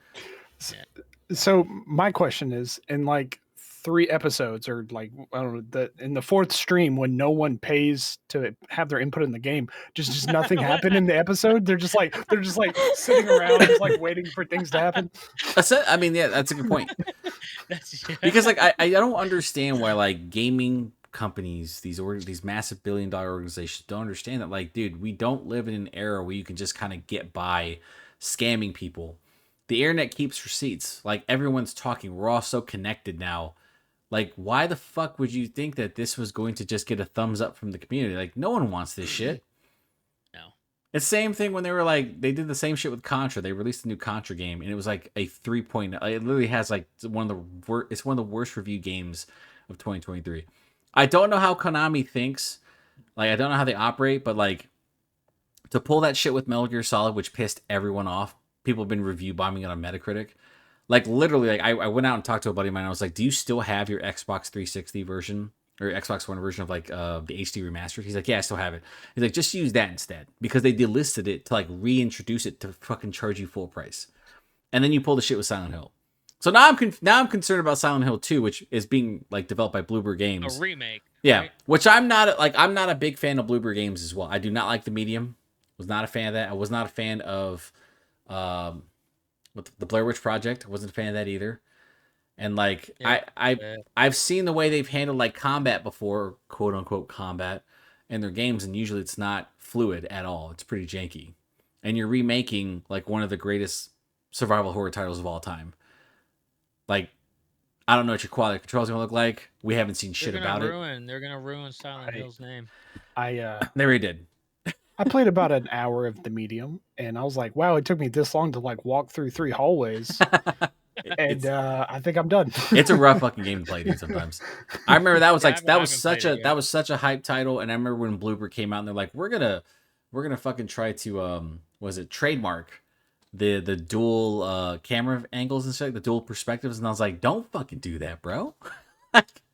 So my question is, in like 3 episodes, or like, I don't know, in the 4th stream, when no one pays to have their input in the game, just nothing happened in the episode. They're just like sitting around, just like waiting for things to happen. I mean, yeah, that's a good point. Because like I don't understand why like gaming companies, these massive billion-dollar organizations, don't understand that, like, dude, we don't live in an era where you can just kind of get by scamming people. The internet keeps receipts. Like, everyone's talking. We're all so connected now. Like, why the fuck would you think that this was going to just get a thumbs up from the community? Like, no one wants this shit. No. It's the same thing when they did the same shit with Contra. They released a new Contra game, and it was like a 3.0. It literally has like one of the worst reviewed games of 2023. I don't know how Konami thinks. Like, I don't know how they operate, but like, to pull that shit with Metal Gear Solid, which pissed everyone off. People have been review bombing it on Metacritic. Like, literally, like, I went out and talked to a buddy of mine. I was like, do you still have your Xbox 360 version or Xbox One version of like the HD remastered? He's like, yeah, I still have it. He's like, just use that instead, because they delisted it to like reintroduce it to fucking charge you full price. And then you pull the shit with Silent Hill. So now I'm concerned about Silent Hill 2, which is being like developed by Bloober Games. A remake. Yeah, right? Which I'm not a big fan of Bloober Games as well. I do not like the medium. Was not a fan of that. I was not a fan of with the Blair Witch Project. I wasn't a fan of that either. And like, yeah, I've seen the way they've handled like combat before, quote unquote combat, in their games, and usually it's not fluid at all. It's pretty janky. And you're remaking like one of the greatest survival horror titles of all time. Like, I don't know what your quality control is gonna look like. We haven't seen shit about it. They're gonna ruin Silent Hill's name. They already did. I played about an hour of the medium, and I was like, wow, it took me this long to like walk through 3 hallways. And I think I'm done. It's a rough fucking game to play, dude, sometimes. I remember that was like that was such a hype title, and I remember when Bloober came out and they're like, we're gonna fucking try to trademark the dual camera angles and shit, the dual perspectives, and I was like, don't fucking do that, bro.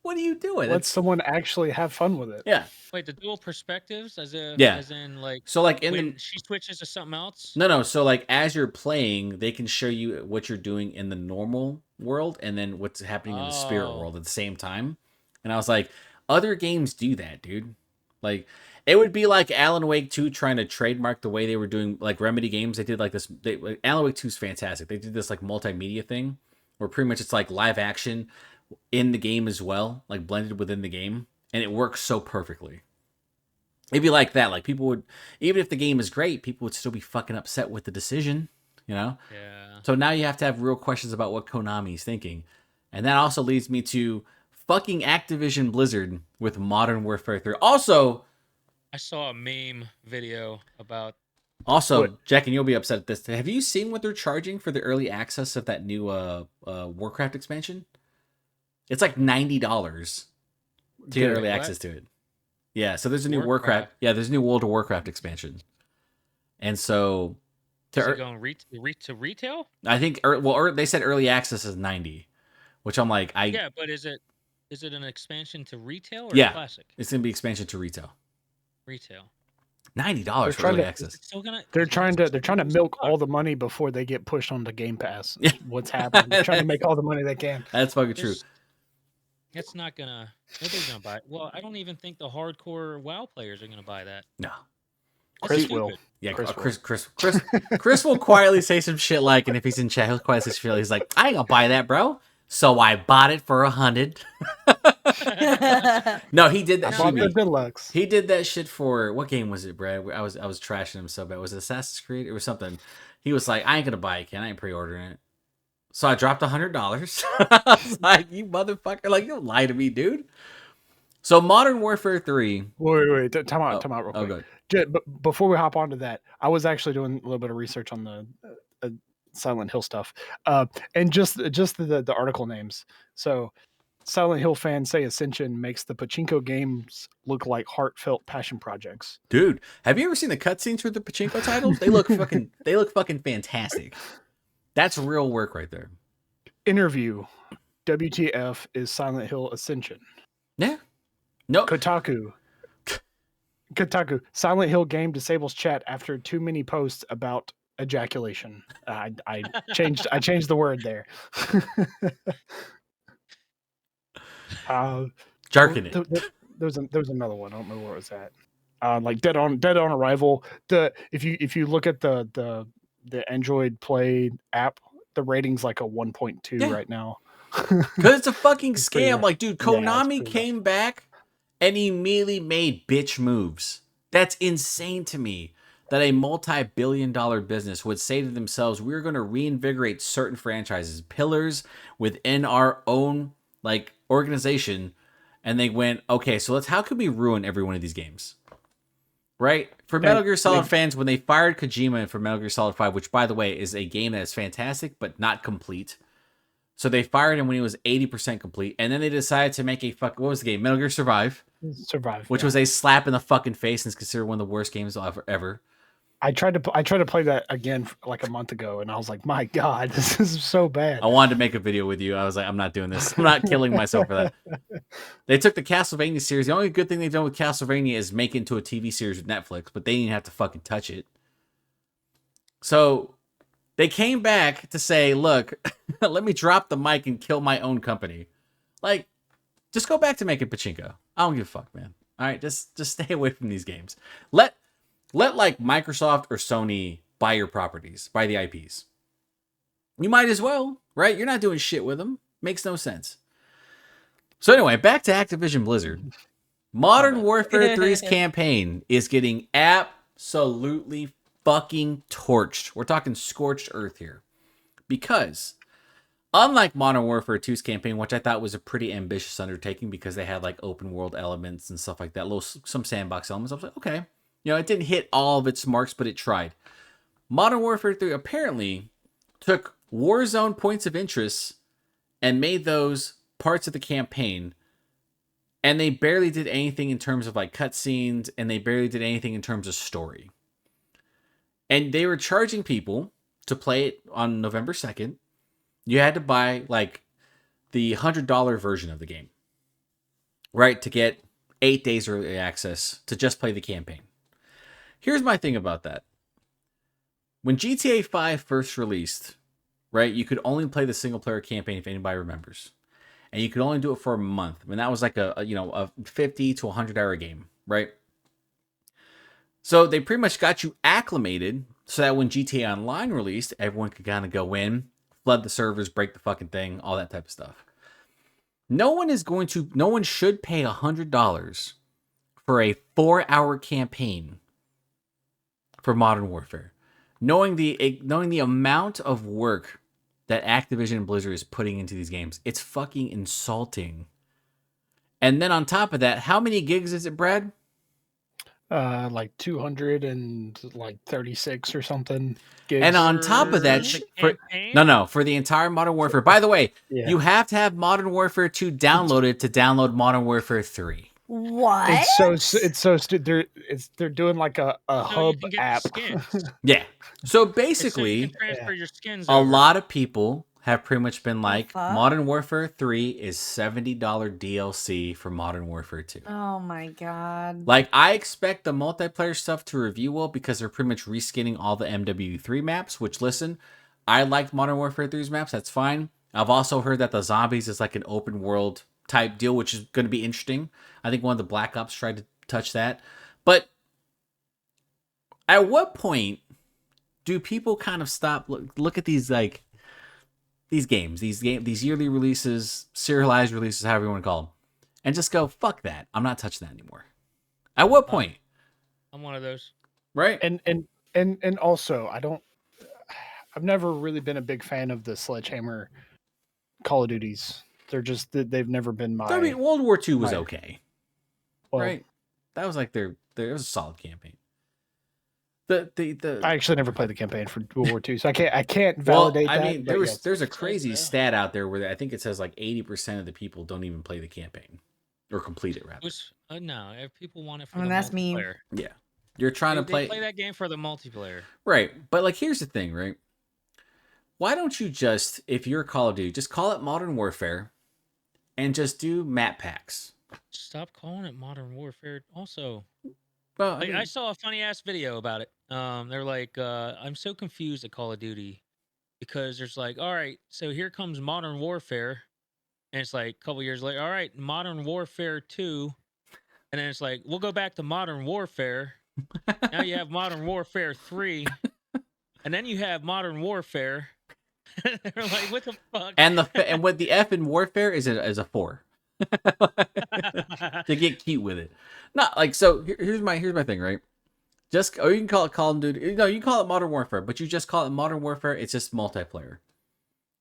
What are you doing? Let someone actually have fun with it. Yeah. Wait, the dual perspectives, as in like, so like when she switches to something else. No. So like as you're playing, they can show you what you're doing in the normal world and then what's happening in the spirit world at the same time. And I was like, other games do that, dude. Like, it would be like Alan Wake 2 trying to trademark the way they were doing like Remedy games. They did like this. Alan Wake 2 is fantastic. They did this like multimedia thing where pretty much it's like live action in the game as well, like blended within the game, and it works so perfectly. It'd be like that. Like, people would, even if the game is great, people would still be fucking upset with the decision, you know? Yeah. So now you have to have real questions about what Konami's thinking. And that also leads me to fucking Activision Blizzard with Modern Warfare 3. Also, I saw a meme video about Also, Jack, and you'll be upset at this. Have you seen what they're charging for the early access of that new Warcraft expansion? It's like $90 to get early access to it. Yeah, so there's a new Warcraft. Yeah, there's a new World of Warcraft expansion. And so... Is it going to retail? I think, they said early access is $90, which I'm like... Yeah, but is it an expansion to retail or classic? It's going to be expansion to retail. Retail. $90 for early access. They're trying to milk all the money before they get pushed onto Game Pass. What's happening? They're trying to make all the money they can. That's fucking true. It's not gonna. Nobody's gonna buy it. Well, I don't even think the hardcore WoW players are gonna buy that. No. Chris will. Yeah, Chris will quietly say some shit like, and if he's in chat, he'll quietly say some shit. He's like, I ain't gonna buy that, bro. So I bought it for $100. No, he did that. I bought the deluxe. He did that shit for what game was it, Brad? I was trashing him so bad. Was it Assassin's Creed? It was something. He was like, I ain't gonna buy it, Ken. I ain't pre-ordering it. So I dropped $100. I was like, you motherfucker! Like, you don't lie to me, dude. So Modern Warfare 3. Wait. Time out real quick. Good. But before we hop onto that, I was actually doing a little bit of research on the Silent Hill stuff, and just the article names. So, Silent Hill fans say Ascension makes the pachinko games look like heartfelt passion projects. Dude, have you ever seen the cutscenes for the pachinko titles? They look fucking fantastic. That's real work right there. Interview. WTF is Silent Hill Ascension? Yeah. No. Kotaku. Silent Hill game disables chat after too many posts about ejaculation. I changed the word there. Jarking it. There was another one. I don't remember where it was at. Like Dead on Arrival. If you look at the Android Play app, the rating's like a 1.2 right now. Because it's a fucking scam. Like, dude, Konami came back and immediately made bitch moves. That's insane to me that a multi-billion-dollar business would say to themselves, we're going to reinvigorate certain franchises, pillars within our own like organization. And they went, okay, so how could we ruin every one of these games? Right? For Metal Gear Solid fans, when they fired Kojima for Metal Gear Solid 5, which, by the way, is a game that is fantastic, but not complete. So they fired him when he was 80% complete. And then they decided to make what was the game? Metal Gear Survive. Which was a slap in the fucking face and is considered one of the worst games ever. I tried to play that again like a month ago, and I was like, my God, this is so bad. I wanted to make a video with you. I was like, I'm not doing this. I'm not killing myself for that. They took the Castlevania series. The only good thing they've done with Castlevania is make it into a TV series with Netflix, but they didn't have to fucking touch it. So they came back to say, look, let me drop the mic and kill my own company. Like, just go back to making pachinko. I don't give a fuck, man. All right, just stay away from these games. Let like Microsoft or Sony buy your properties, buy the IPs. You might as well, right? You're not doing shit with them. Makes no sense. So anyway, back to Activision Blizzard. Modern Warfare 3's campaign is getting absolutely fucking torched. We're talking scorched earth here. Because unlike Modern Warfare 2's campaign, which I thought was a pretty ambitious undertaking because they had like open world elements and stuff like that, some sandbox elements, I was like, okay. You know, it didn't hit all of its marks, but it tried. Modern Warfare 3 apparently took Warzone points of interest and made those parts of the campaign, and they barely did anything in terms of like cutscenes, and they barely did anything in terms of story. And they were charging people to play it on November 2nd. You had to buy like the $100 version of the game, right? To get 8 days early access to just play the campaign. Here's my thing about that. When GTA 5 first released, right, you could only play the single player campaign if anybody remembers. And you could only do it for a month. I mean, that was like a 50 to 100 hour game, right? So they pretty much got you acclimated so that when GTA Online released, everyone could kind of go in, flood the servers, break the fucking thing, all that type of stuff. No one should pay $100 for a 4-hour campaign for Modern Warfare, knowing the amount of work that Activision and Blizzard is putting into these games. It's fucking insulting. And then on top of that, how many gigs is it, Brad? Like 236 or something gigs. And on top of that, for the entire Modern Warfare. By the way, you have to have Modern Warfare 2 downloaded to download Modern Warfare 3. What? They're doing like a hub app. Yeah. So basically, you can transfer your skins a lot of people have pretty much been like, fuck? Modern Warfare 3 is $70 DLC for Modern Warfare 2. Oh my god. Like, I expect the multiplayer stuff to review well because they're pretty much reskinning all the MW3 maps, which, listen, I liked Modern Warfare 3's maps. That's fine. I've also heard that the zombies is like an open world type deal, which is going to be interesting. I think one of the Black Ops tried to touch that. But at what point do people kind of stop, look at these, like, these games, these yearly releases, serialized releases, however you want to call them, and just go, fuck that. I'm not touching that anymore. At what point? I'm one of those. Right. And also, I've never really been a big fan of the Sledgehammer Call of Duties. They've never been my. I mean, World War II was okay. Well, right. That was like there was a solid campaign. I actually never played the campaign for World War II, so I can't validate that. I mean, there's a crazy stat out there where I think it says like 80% of the people don't even play the campaign or complete it, rather. No, if people want it for the that's multiplayer. Me. Yeah, you're trying to play that game for the multiplayer, right? But like, here's the thing, right? Why don't you just, if you're Call of Duty, just call it Modern Warfare, and just do map packs? Stop calling it Modern Warfare. Also. Well, I saw a funny ass video about it. They're like, I'm so confused at Call of Duty because there's like, all right, so here comes Modern Warfare, and it's like a couple years later, all right, Modern Warfare 2, and then it's like, we'll go back to Modern Warfare. Now you have Modern Warfare 3, and then you have Modern Warfare. They're like, what the fuck? And what the F in Warfare is a 4. To get cute with it. Not like, so here's my thing, right? You can call it Call of Duty. No, you can call it Modern Warfare, but you just call it Modern Warfare. It's just multiplayer,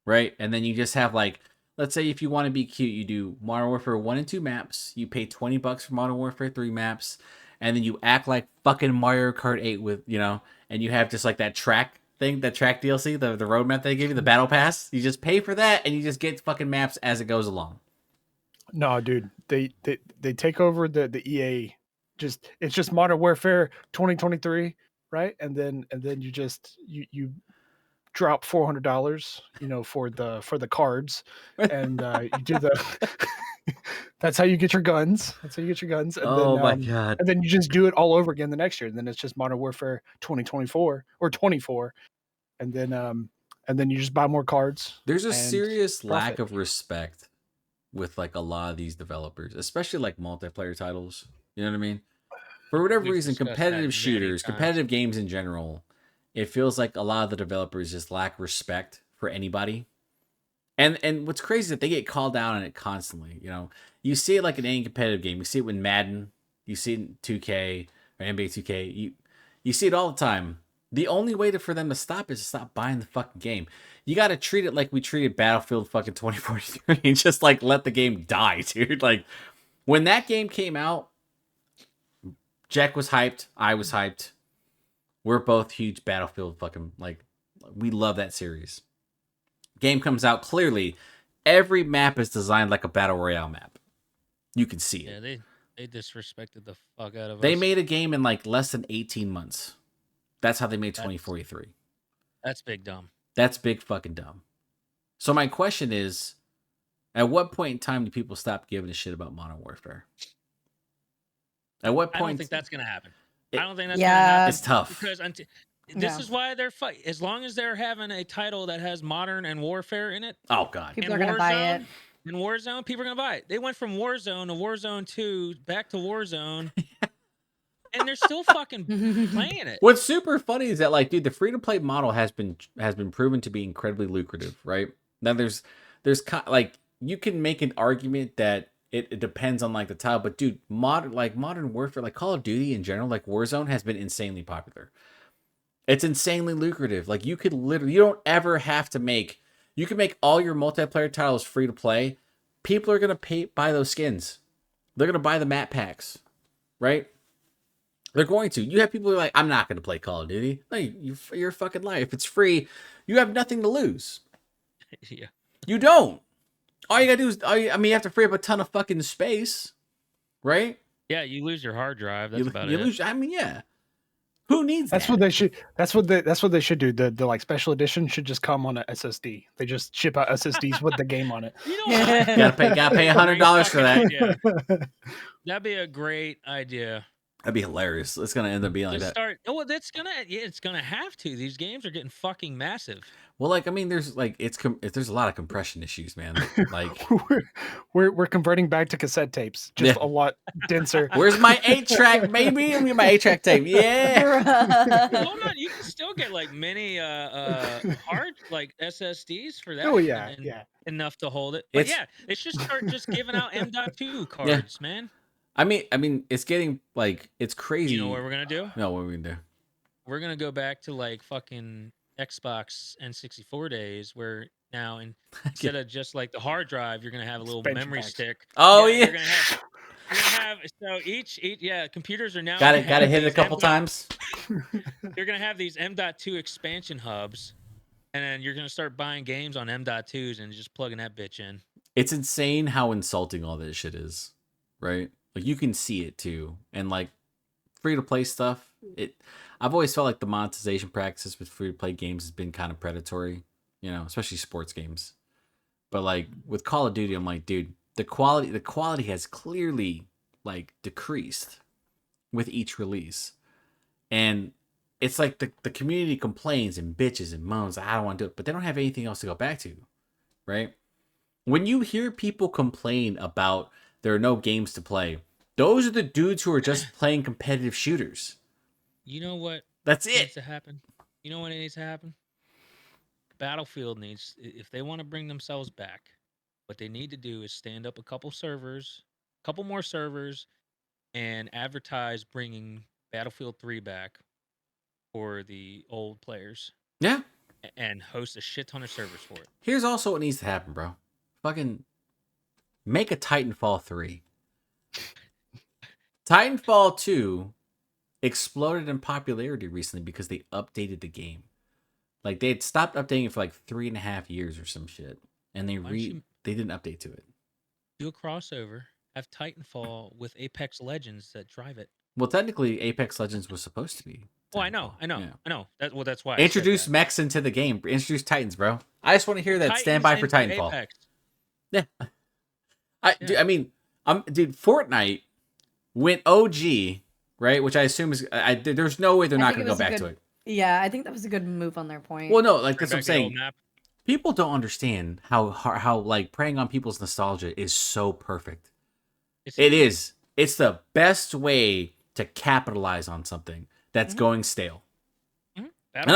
right? And then you just have, like, let's say if you want to be cute, you do Modern Warfare 1 and 2 maps. You pay $20 for Modern Warfare 3 maps, and then you act like fucking Mario Kart 8 with, and you have just like that track thing, that track DLC, the roadmap they give you, the battle pass. You just pay for that, and you just get fucking maps as it goes along. No, dude, they take over the EA. It's just Modern Warfare 2023, right? And then you drop $400, for the cards, and you do the. That's how you get your guns. And my god! And then you just do it all over again the next year. And then it's just Modern Warfare 2024 or 24, and then you just buy more cards. There's a serious lack of respect with like a lot of these developers, especially like multiplayer titles. You know what I mean? For whatever reason, competitive shooters, competitive games in general, it feels like a lot of the developers just lack respect for anybody. And what's crazy is that they get called out on it constantly. You see it like in any competitive game. You see it with Madden. You see it in 2K or NBA 2K. You see it all the time. The only way for them to stop is to stop buying the fucking game. You got to treat it like we treated Battlefield fucking 2043 and just like let the game die, dude. Like when that game came out, Jack was hyped. I was hyped. We're both huge Battlefield fucking, like, we love that series. Game comes out, clearly every map is designed like a battle royale map. You can see it. Yeah, they disrespected the fuck out of us. They made a game in like less than 18 months. That's how they made 2043. That's big dumb. That's big fucking dumb. So my question is, at what point in time do people stop giving a shit about Modern Warfare? At what point? I don't think that's going to happen. I don't think that's going to happen. It's tough. Because this is why they're fighting. As long as they're having a title that has Modern and Warfare in it. Oh, God. People are going to buy it. In Warzone, people are going to buy it. They went from Warzone to Warzone 2, back to Warzone. And they're still fucking playing it. What's super funny is that, like, dude, the free-to-play model has been proven to be incredibly lucrative, right? Now, there's like, you can make an argument that it depends on like the title, but dude, Modern Warfare, like Call of Duty in general, like Warzone has been insanely popular. It's insanely lucrative. Like you don't ever have to you can make all your multiplayer titles free to play. People are gonna buy those skins. They're gonna buy the map packs, right? They're going to. You have people who are like, I'm not going to play Call of Duty. No, you're a fucking liar. If it's free, you have nothing to lose. Yeah. You don't. All you got to do is, you have to free up a ton of fucking space, right? Yeah, you lose your hard drive. That's about you it. Lose. I mean, yeah. Who needs that's that? What they should. That's what they should do. The like special edition should just come on an SSD. They just ship out SSDs with the game on it. You know what? gotta pay $100 for that. Idea. That'd be a great idea. That'd be hilarious. It's gonna end up being like that. It's gonna have to. These games are getting fucking massive. Well, like, I mean, there's like there's a lot of compression issues, man. Like, we're converting back to cassette tapes, just a lot denser. Where's my 8-track, baby? Let me get my 8-track tape. Yeah. Hold on, you can still get like many hard like SSDs for that. Oh yeah, and yeah. Enough to hold it. But they should start just giving out M.2 cards, man. I mean, it's getting like, it's crazy. You know what we're gonna do? No, what are we gonna do? We're gonna go back to like fucking Xbox N64 days, where now instead of just like the hard drive, you're gonna have a little memory stick. Oh yeah. You're gonna have so each computers are now gotta hit it a couple times. You're gonna have these M.2 expansion hubs, and then you're gonna start buying games on M.2s and just plugging that bitch in. It's insane how insulting all this shit is, right? Like, you can see it too, and like free to play stuff. I've always felt like the monetization practices with free to play games has been kind of predatory, you know, especially sports games. But like with Call of Duty, I'm like, dude, the quality has clearly like decreased with each release, and it's like the community complains and bitches and moans, I don't want to do it, but they don't have anything else to go back to, right? When you hear people complain about there are no games to play, those are the dudes who are just playing competitive shooters. You know what? That's it. Needs to happen. You know what needs to happen? Battlefield needs, if they want to bring themselves back, what they need to do is stand up a couple more servers, and advertise bringing Battlefield 3 back for the old players. Yeah. And host a shit ton of servers for it. Here's also what needs to happen, bro. Fucking make a Titanfall 3. Titanfall 2 exploded in popularity recently because they updated the game. Like, they had stopped updating it for like 3.5 years or some shit, and they didn't update to it. Do a crossover. Have Titanfall with Apex Legends that drive it. Well, technically, Apex Legends was supposed to be. Oh, I know. That's why. Introduce mechs into the game. Introduce Titans, bro. I just want to hear that. Stand by for Titanfall. Apex. Yeah. Dude, Fortnite went OG, right? Which I assume is, there's no way they're not going to go back to it. Yeah, I think that was a good move on their point. Well, no, like, that's what I'm saying. People don't understand how like preying on people's nostalgia is so perfect. It is. It's the best way to capitalize on something that's going stale. Mm-hmm. And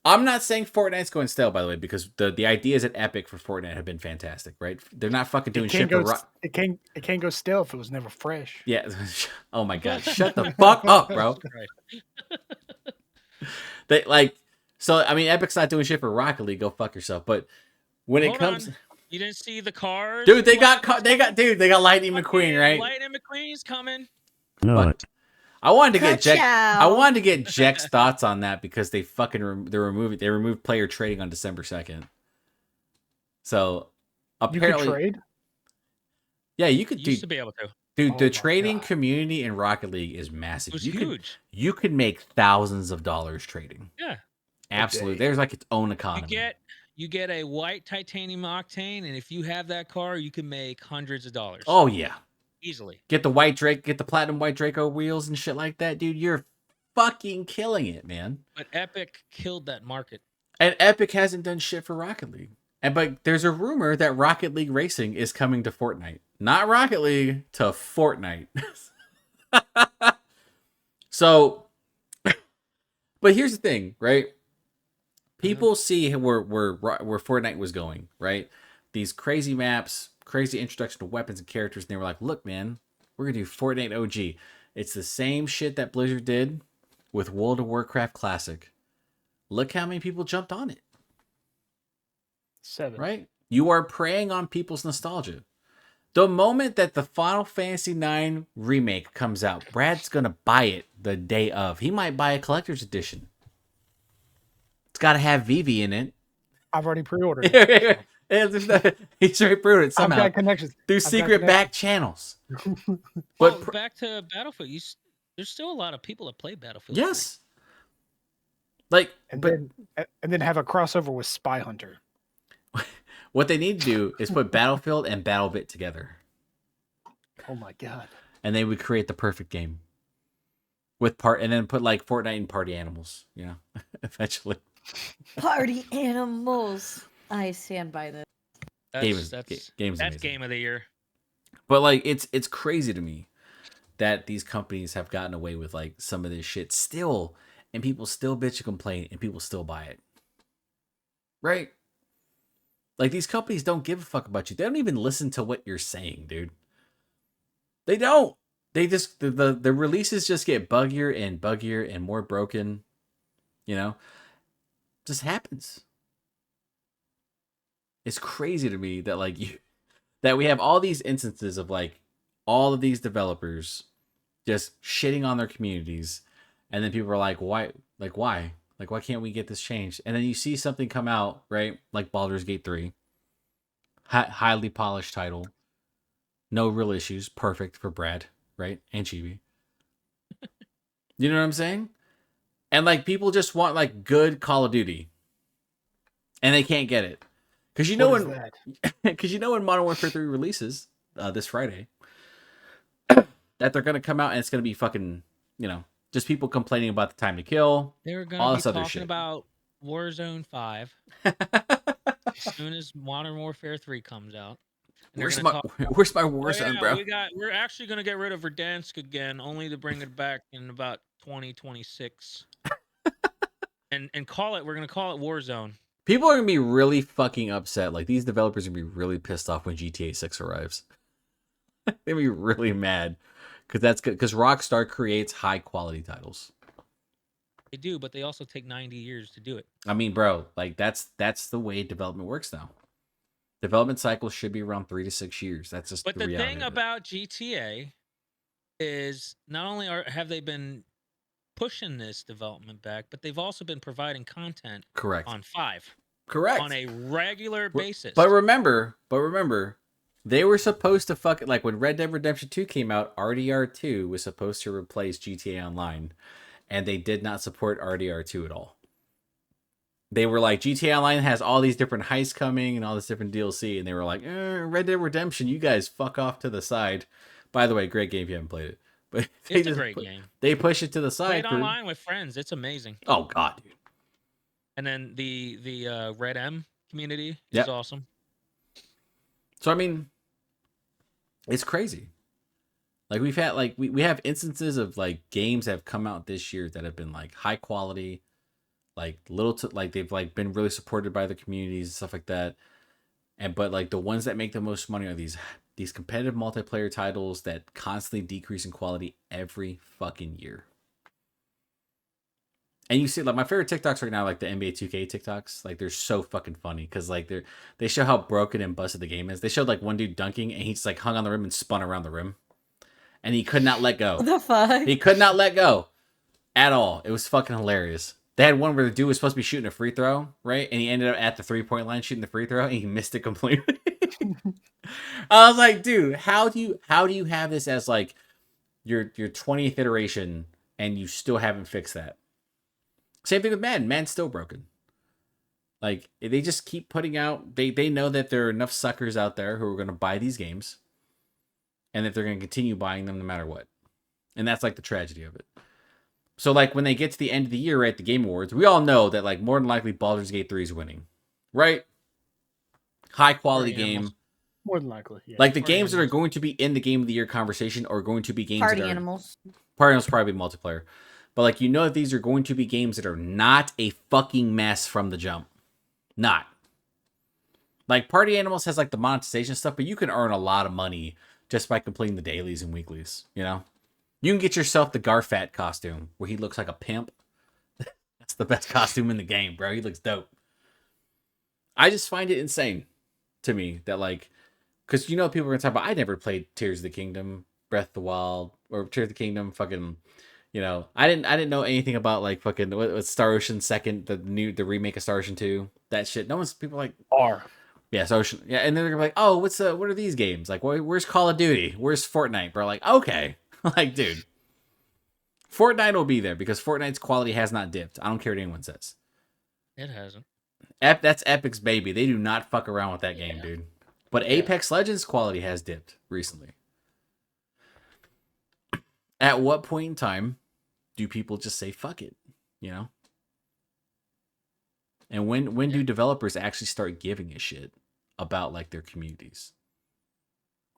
I'm not saying Fortnite's going stale, by the way, because the ideas at Epic for Fortnite have been fantastic, right? They're not fucking doing shit for it can't go stale if it was never fresh. Yeah. Oh my god, shut the fuck up, bro. They like, so I mean, Epic's not doing shit for Rocket League. Go fuck yourself. But when it comes, you didn't see the cars, dude. They got Lightning McQueen, right? Lightning McQueen's coming. No. I wanted to get Jack's thoughts on that because they removed player trading on December 2nd. So apparently, you could trade. Yeah, you could. Used to be able to. Dude, the trading community in Rocket League is massive. It was huge. You could make thousands of dollars trading. Yeah, absolutely. There's like its own economy. You get a white titanium octane, and if you have that car, you can make hundreds of dollars. Oh yeah. Easily. Get the platinum white Draco wheels and shit like that, dude. You're fucking killing it, man. But Epic killed that market. And Epic hasn't done shit for Rocket League. But there's a rumor that Rocket League Racing is coming to Fortnite. Not Rocket League, to Fortnite. So, but here's the thing, right? People see where Fortnite was going, right? These crazy maps, crazy introduction to weapons and characters, and they were like, look, man, we're going to do Fortnite OG. It's the same shit that Blizzard did with World of Warcraft Classic. Look how many people jumped on it. 7. Right? You are preying on people's nostalgia. The moment that the Final Fantasy IX remake comes out, Brad's going to buy it the day of. He might buy a collector's edition. It's got to have Vivi in it. I've already pre-ordered it. He's already pre-ordered it somehow. I've got connections. Through secret back channels. Well, back to Battlefield. There's still a lot of people that play Battlefield. Yes. 3. And then have a crossover with Spy Hunter. What they need to do is put Battlefield and BattleBit together. Oh my god. And they would create the perfect game. And then put like Fortnite and Party Animals, eventually. Party Animals. I stand by this. That's amazing. Game of the Year. But like it's crazy to me that these companies have gotten away with like some of this shit still, and people still bitch and complain, and people still buy it. Right? Like, these companies don't give a fuck about you. They don't even listen to what you're saying, dude. They don't. They just the releases just get buggier and buggier and more broken. Just happens. It's crazy to me that that we have all these instances of like all of these developers just shitting on their communities, and then people are like, why? Like, why? Like, why can't we get this changed? And then you see something come out, right? Like Baldur's Gate 3. Highly polished title. No real issues. Perfect for Brad, right? And Chibi. You know what I'm saying? And like, people just want like good Call of Duty. And they can't get it. Because when Modern Warfare 3 releases this Friday, that they're going to come out and it's going to be fucking, just people complaining about the time to kill. They're going to be talking about Warzone 5 as soon as Modern Warfare 3 comes out. Where's my Warzone, bro? We're actually going to get rid of Verdansk again, only to bring it back in about 2026. and we're going to call it Warzone. People are going to be really fucking upset. Like, these developers are going to be really pissed off when GTA 6 arrives. They're going to be really mad. Because Rockstar creates high quality titles. They do, but they also take 90 years to do it. I mean, bro, like that's the way development works now. Development cycles should be around 3 to 6 years. That's just. But the thing about GTA is not only have they been pushing this development back, but they've also been providing content. Correct. On 5. Correct. On a regular basis. But remember. They were supposed to like when Red Dead Redemption 2 came out, RDR2 was supposed to replace GTA Online, and they did not support RDR2 at all. They were like, GTA Online has all these different heists coming and all this different DLC, and they were like, Red Dead Redemption, you guys fuck off to the side. By the way, great game if you haven't played it. But it's a great game. They push it to the side. Play it online with friends. It's amazing. Oh god, dude. And then the Red M community is awesome. So I mean, it's crazy. Like we've had we have instances of like games that have come out this year that have been like high quality, like they've like been really supported by the communities and stuff like that. But like the ones that make the most money are these competitive multiplayer titles that constantly decrease in quality every fucking year. And you see, like, my favorite TikToks right now, like the NBA 2K TikToks, like they're so fucking funny because like they show how broken and busted the game is. They showed like one dude dunking and he just like hung on the rim and spun around the rim, and he could not let go. What the fuck? He could not let go at all. It was fucking hilarious. They had one where the dude was supposed to be shooting a free throw, right? And he ended up at the 3-point line shooting the free throw, and he missed it completely. I was like, dude, how do you have this as like your 20th iteration and you still haven't fixed that? Same thing with Madden. Madden's still broken. Like, they just keep putting out... They know that there are enough suckers out there who are going to buy these games, and that they're going to continue buying them no matter what. And that's, like, the tragedy of it. So, like, when they get to the end of the year, right, the Game Awards, we all know that, like, more than likely Baldur's Gate 3 is winning. Right? High-quality game. More than likely, yeah. Like, the games that are going to be in the Game of the Year conversation are going to be games Party that are... Animals. Party Animals probably multiplayer. But, like, you know that these are going to be games that are not a fucking mess from the jump. Not. Like, Party Animals has, like, the monetization stuff, but you can earn a lot of money just by completing the dailies and weeklies, you know? You can get yourself the Garfat costume, where he looks like a pimp. That's the best costume in the game, bro. He looks dope. I just find it insane to me that, like... Because, you know, people are going to talk about, I never played Tears of the Kingdom, Breath of the Wild, or Tears of the Kingdom, fucking... You know, I didn't know anything about like fucking what Star Ocean Second, the remake of Star Ocean 2. That shit. No one's people like yeah, Star Ocean. Yeah, and then they're like, oh, what are these games? Like, where's Call of Duty? Where's Fortnite? Bro, like, okay, like, dude, Fortnite will be there because Fortnite's quality has not dipped. I don't care what anyone says. It hasn't. That's Epic's baby. They do not fuck around with that game, dude. But Apex Legends quality has dipped recently. At what point in time do people just say fuck it? You know? And when do developers actually start giving a shit about like their communities?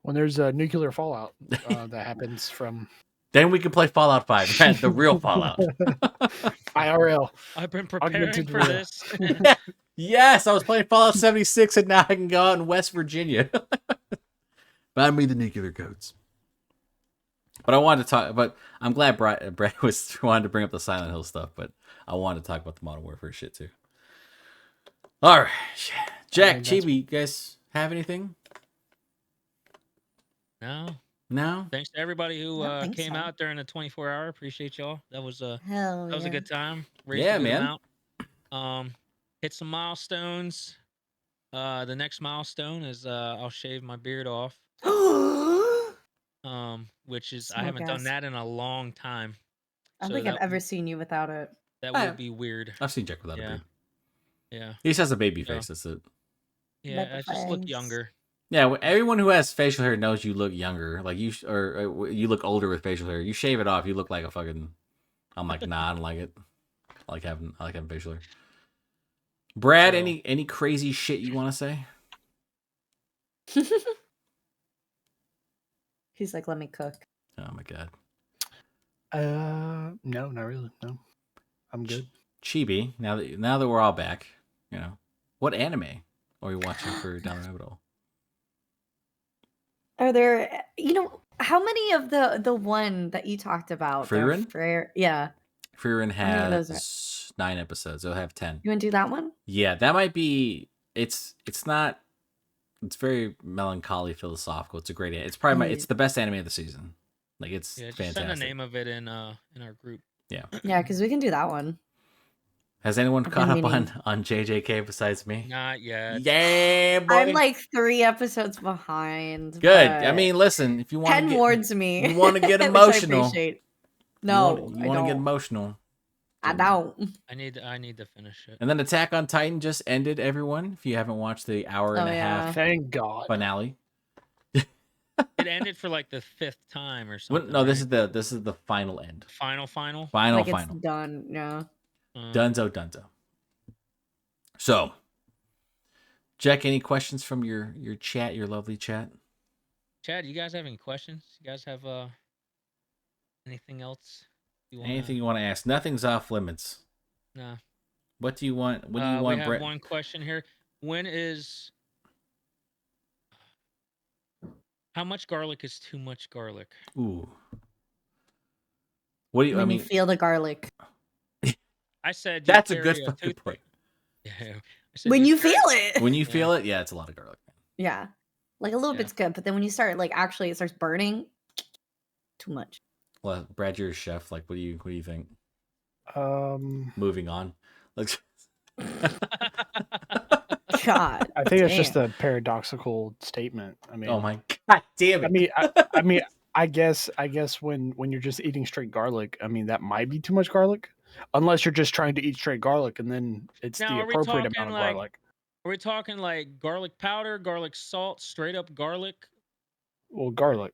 When there's a nuclear fallout that happens from. Then we can play Fallout 5, the real Fallout. IRL. I've been preparing for this. Yes, I was playing Fallout 76 and now I can go out in West Virginia. Find me the nuclear codes. But I wanted to talk, but I'm glad Brad wanted to bring up the Silent Hill stuff, but I wanted to talk about the Modern Warfare shit too. All right. Jack, Chibi, you guys have anything? No? Thanks to everybody who came out during the 24-hour. Appreciate y'all. That was a good time. Raised a good amount. Hit some milestones. The next milestone is I'll shave my beard off. Which is I haven't done that in a long time. I don't think I've ever seen you without it. That would be weird. I've seen Jack without a beard. Yeah. He just has a baby face, that's it. Yeah, I just look younger. Yeah, everyone who has facial hair knows you look younger. Like you you look older with facial hair. You shave it off, you look like a fucking. I'm like, nah, I don't like it. I like having facial hair. Brad, any crazy shit you want to say? He's like, let me cook. Oh my god. No, not really. No, I'm good. Chibi, now that we're all back, you know, what anime are you watching for Down the Rabbit Hole? Are there, how many of the one that you talked about? Frieren? Yeah. Frieren has 9 episodes. They'll have 10. You want to do that one? Yeah, that might be. It's very melancholy, philosophical. It's a great. It's probably it's the best anime of the season. Like it's fantastic. Just send the name of it in our group. Yeah. Yeah, because we can do that one. Has anyone caught up on JJK besides me? Not yet. Yeah, boy. I'm like 3 episodes behind. Good. I mean, listen, if you want Ken warns me. You want to get emotional. No, you want to get emotional. I don't. I need to finish it. And then Attack on Titan just ended, everyone. If you haven't watched the hour and a half thank God finale. It ended for like the 5th time or something. No, right? this is the final end. Final. Like it's done. Yeah. Dunzo. So, Jack, any questions from your chat, your lovely chat? Chad, you guys have any questions? You guys have anything else? Anything you want to ask? Nothing's off limits. No. What do you want? What do you want, we have Brett? one question here. How much garlic is too much garlic? Ooh. What do you? When you feel the garlic. I said that's a good fucking point. Yeah. When you feel it. When you feel it, yeah, it's a lot of garlic. Yeah, like a little bit's good, but then when you start it starts burning. Too much. Well, Brad, you're a chef. Like, what do you think? Moving on. Like, God, I think it's just a paradoxical statement. I mean, oh my God, damn it. I mean, I guess when you're just eating straight garlic, I mean that might be too much garlic, unless you're just trying to eat straight garlic and then it's the appropriate amount of garlic. Are we talking like garlic powder, garlic salt, straight up garlic? Well, garlic.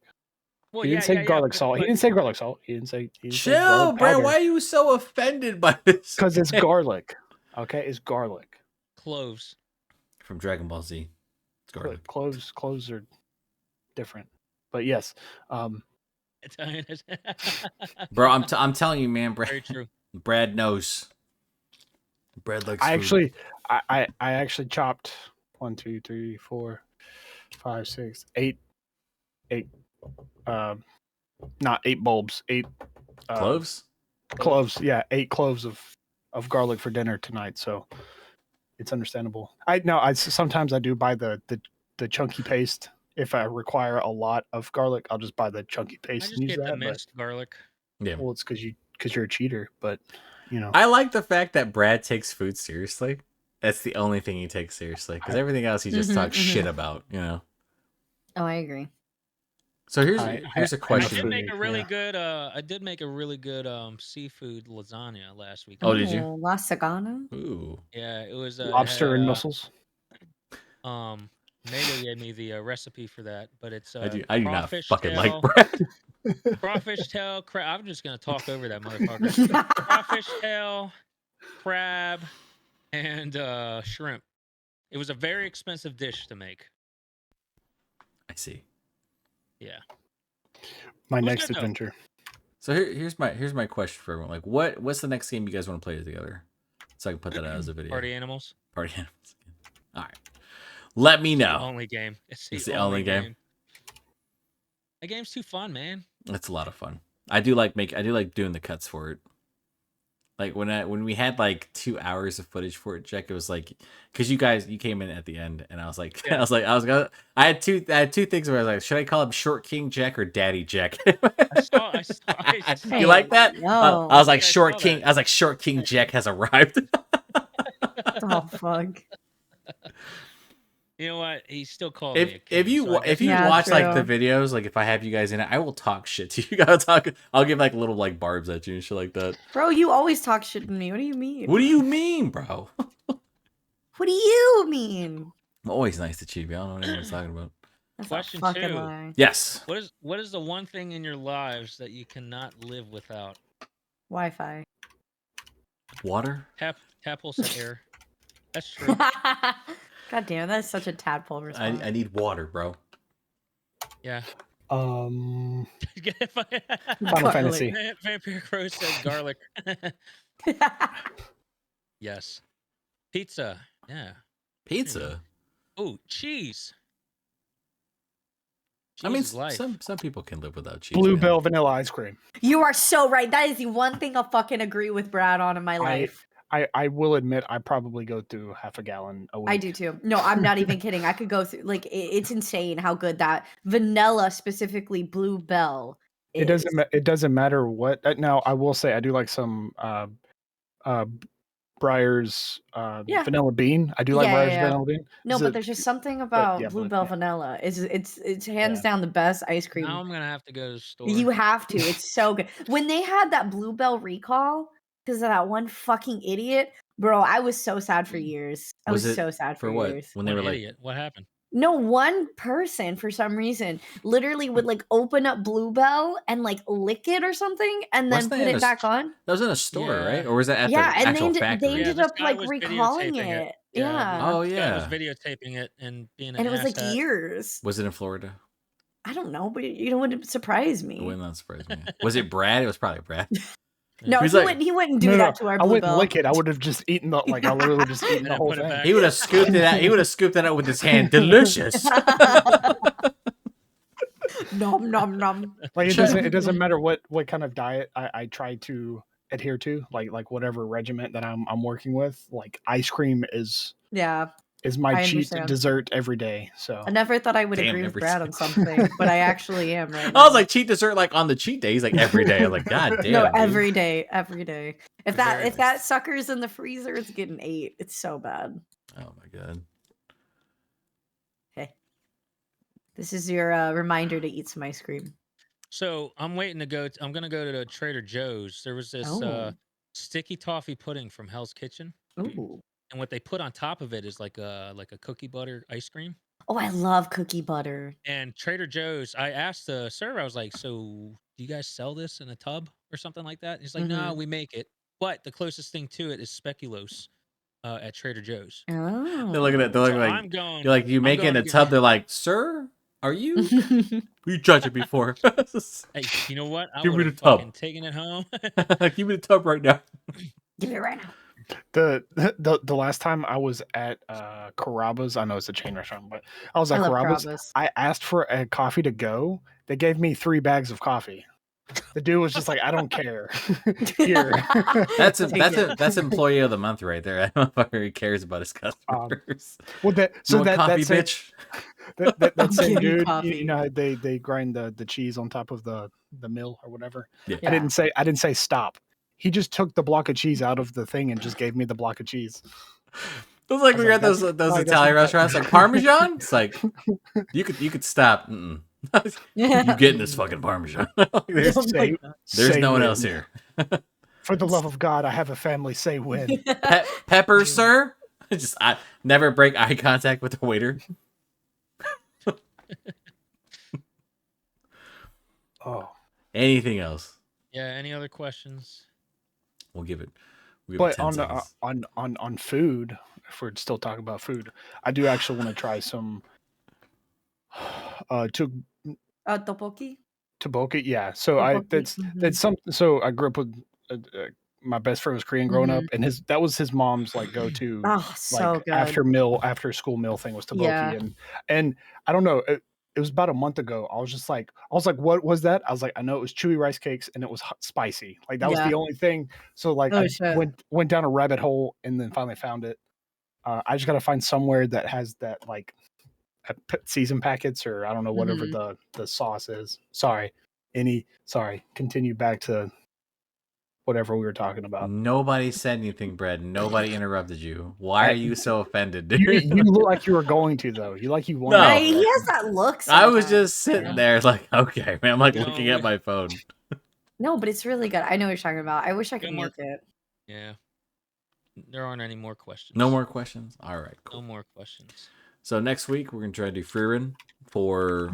Well, he didn't say garlic salt. He didn't say garlic salt. He didn't say. Chill, Brad. Why are you so offended by this? Because it's garlic. Okay, it's garlic. Cloves. From Dragon Ball Z. It's garlic. Cloves are different, but yes. Bro, I'm telling you, man. Brad, very true. Brad knows. Brad likes. I actually chopped 1, 2, 3, 4, 5, 6, 8. Not 8 bulbs. 8 cloves. Cloves, yeah, 8 cloves of garlic for dinner tonight. So it's understandable. I sometimes I do buy the chunky paste. If I require a lot of garlic, I'll just buy the chunky paste and use that. The minced garlic. Yeah. Well, it's because you because you're a cheater, but you know. I like the fact that Brad takes food seriously. That's the only thing he takes seriously, because everything else he just talks shit about, you know. Oh, I agree. So here's a question. I did make a really good seafood lasagna last week. Oh, did you? La Sagana? Ooh. Yeah, it was lobster and mussels. Mago gave me the recipe for that, but it's I do not fucking tail, like Brad. crawfish tail, crab. I'm just gonna talk over that motherfucker. Crawfish tail, crab, and shrimp. It was a very expensive dish to make. I see. Yeah. My next adventure. So here's my question for everyone. Like, what's the next game you guys want to play together? So I can put that out as a video. Party Animals. Party Animals. All right. Let me know. The only game. It's the only game. That game's too fun, man. It's a lot of fun. I do like doing the cuts for it. Like when we had like 2 hours of footage for it, Jack, it was like, because you came in at the end, and I was like, Yeah. I had two things where I was like, should I call him Short King Jack or Daddy Jack? I saw You like that? No. I was like, Short King. I was like, Short King Jack has arrived. Oh fuck. You know what? He still called me. If you watch like the videos, like if I have you guys in it, I will talk shit to you. I'll give like little like barbs at you and shit like that. Bro, you always talk shit to me. What do you mean? What do you mean, bro? What do you mean? I'm always nice to Chibi. I don't know what anyone's talking about. That's Question a fucking 2. lie. Yes. What is the one thing in your lives that you cannot live without? Wi-Fi. Water. Tadpole air. That's true. God damn, that's such a tadpole response. I need water, bro. Yeah. Final Garlic. Fantasy. Vampire Crow says garlic. Yes. Pizza. Yeah. Pizza. Oh, cheese. I mean, life. some people can live without cheese. Bluebell vanilla ice cream. You are so right. That is the one thing I'll fucking agree with Brad on in my life. I will admit I probably go through half a gallon a week. I do too. No, I'm not even kidding. I could go through it's insane how good that vanilla, specifically Bluebell, is. It doesn't matter what. Now I will say I do like some Breyer's vanilla bean. I do like Breyer's vanilla bean. No, but there's just something about Bluebell vanilla. It's hands down the best ice cream. Now I'm gonna have to go to the store. You have to. It's so good. When they had that Bluebell recall because of that one fucking idiot, bro, I was so sad for years. I was so sad for what? years. When they were like, idiot. What happened? No, one person for some reason literally would like open up Bluebell and like lick it or something and then put it back on. That was in a store, right? Or was that at the and actual factory? they ended up like recalling it. Yeah. Oh yeah. I was videotaping it and being and it was like years. Was it in Florida? I don't know, but you know, wouldn't surprise me. It would not surprise me. Was it Brad? It was probably Brad. No, he wouldn't do that to our Bluebell. I wouldn't lick it. I would have just eaten I literally just eaten the whole thing. He would have scooped it out. He would have scooped it out with his hand. Delicious. Nom nom nom. Like it doesn't matter what kind of diet I try to adhere to, like whatever regiment that I'm working with. Like ice cream is my cheat dessert every day. So I never thought I would agree with Brad on something, but I actually am right now. I was like cheat dessert like on the cheat day. He's like every day. I'm like, God damn. No, every day. If that sucker's in the freezer, it's getting ate. It's so bad. Oh my god. Okay. This is your reminder to eat some ice cream. So I'm waiting to go. I'm gonna go to the Trader Joe's. There was this sticky toffee pudding from Hell's Kitchen. Ooh. And what they put on top of it is like a cookie butter ice cream. Oh, I love cookie butter. And Trader Joe's, I asked the server, I was like, so do you guys sell this in a tub or something like that? And he's like, no, we make it. But the closest thing to it is speculoos at Trader Joe's. Oh. They're looking at you're like, you make it in a tub. They're like, sir, are you? You judged it before. Hey, you know what? I Give me the would tub. have taken it home. Give me the tub right now. Give it right now. The last time I was at Carrabba's, I know it's a chain restaurant, but I was at Carrabba's. I asked for a coffee to go. They gave me 3 bags of coffee. The dude was just like, I don't care. Here. That's employee of the month right there. I don't know if he cares about his customers. That coffee, bitch. That same dude, you know, they grind the cheese on top of the mill or whatever. Yeah. I didn't say stop. he just took the block of cheese out of the thing and just gave me the block of cheese. It was like we were at those Italian restaurants, like Parmesan. It's like you could stop. You getting this fucking Parmesan? There's no one else here. For the love of God, I have a family. Say when. Pepper, sir. I never break eye contact with the waiter. Oh. Anything else? Yeah. Any other questions? We'll give it. But on food, if we're still talking about food, I do actually want to try some tteokbokki. Tteokbokki, yeah. So that's something. So I grew up with my best friend was Korean growing up, and that was his mom's like go to so good. after school meal thing was tteokbokki, and I don't know. It was about a month ago. I was like, what was that? I was like, I know it was chewy rice cakes and it was spicy. Like that was the only thing. So like I went down a rabbit hole and then finally found it. I just got to find somewhere that has that like season packets or I don't know, whatever the sauce is. Sorry. Continue back to whatever we were talking about. Nobody said anything, Brad. Nobody interrupted you. Why are you so offended, dude? You look like you were going to, though. You wanted. No, he has that look. I was just sitting there like, okay, man. I'm like looking at my phone. No, but it's really good. I know what you're talking about. I wish I could make it. Yeah. There aren't any more questions. No more questions? All right, cool. No more questions. So next week, we're going to try to do Freerin for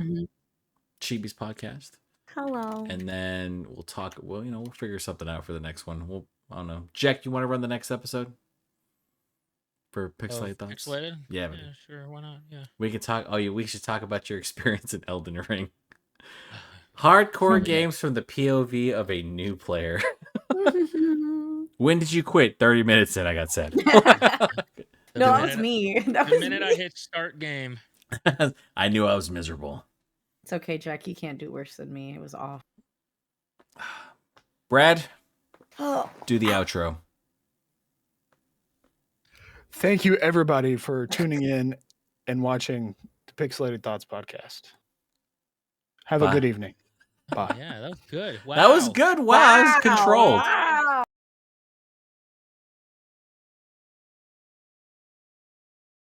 Chibi's podcast. Hello. And then we'll talk. Well, we'll figure something out for the next one. I don't know. Jack, you want to run the next episode for Pixelated Thoughts? Pixelated? Yeah, sure. Why not? Yeah. We can talk. We should talk about your experience in Elden Ring. Hardcore games from the POV of a new player. When did you quit? 30 minutes in, I got said. No, that was me. The minute I hit start game. I knew I was miserable. It's okay, Jack. You can't do worse than me. It was off. Brad, do the outro. Thank you, everybody, for tuning in and watching the Pixelated Thoughts podcast. Have a good evening. Bye. Yeah, that was good. Wow. That was good. Wow, that was controlled.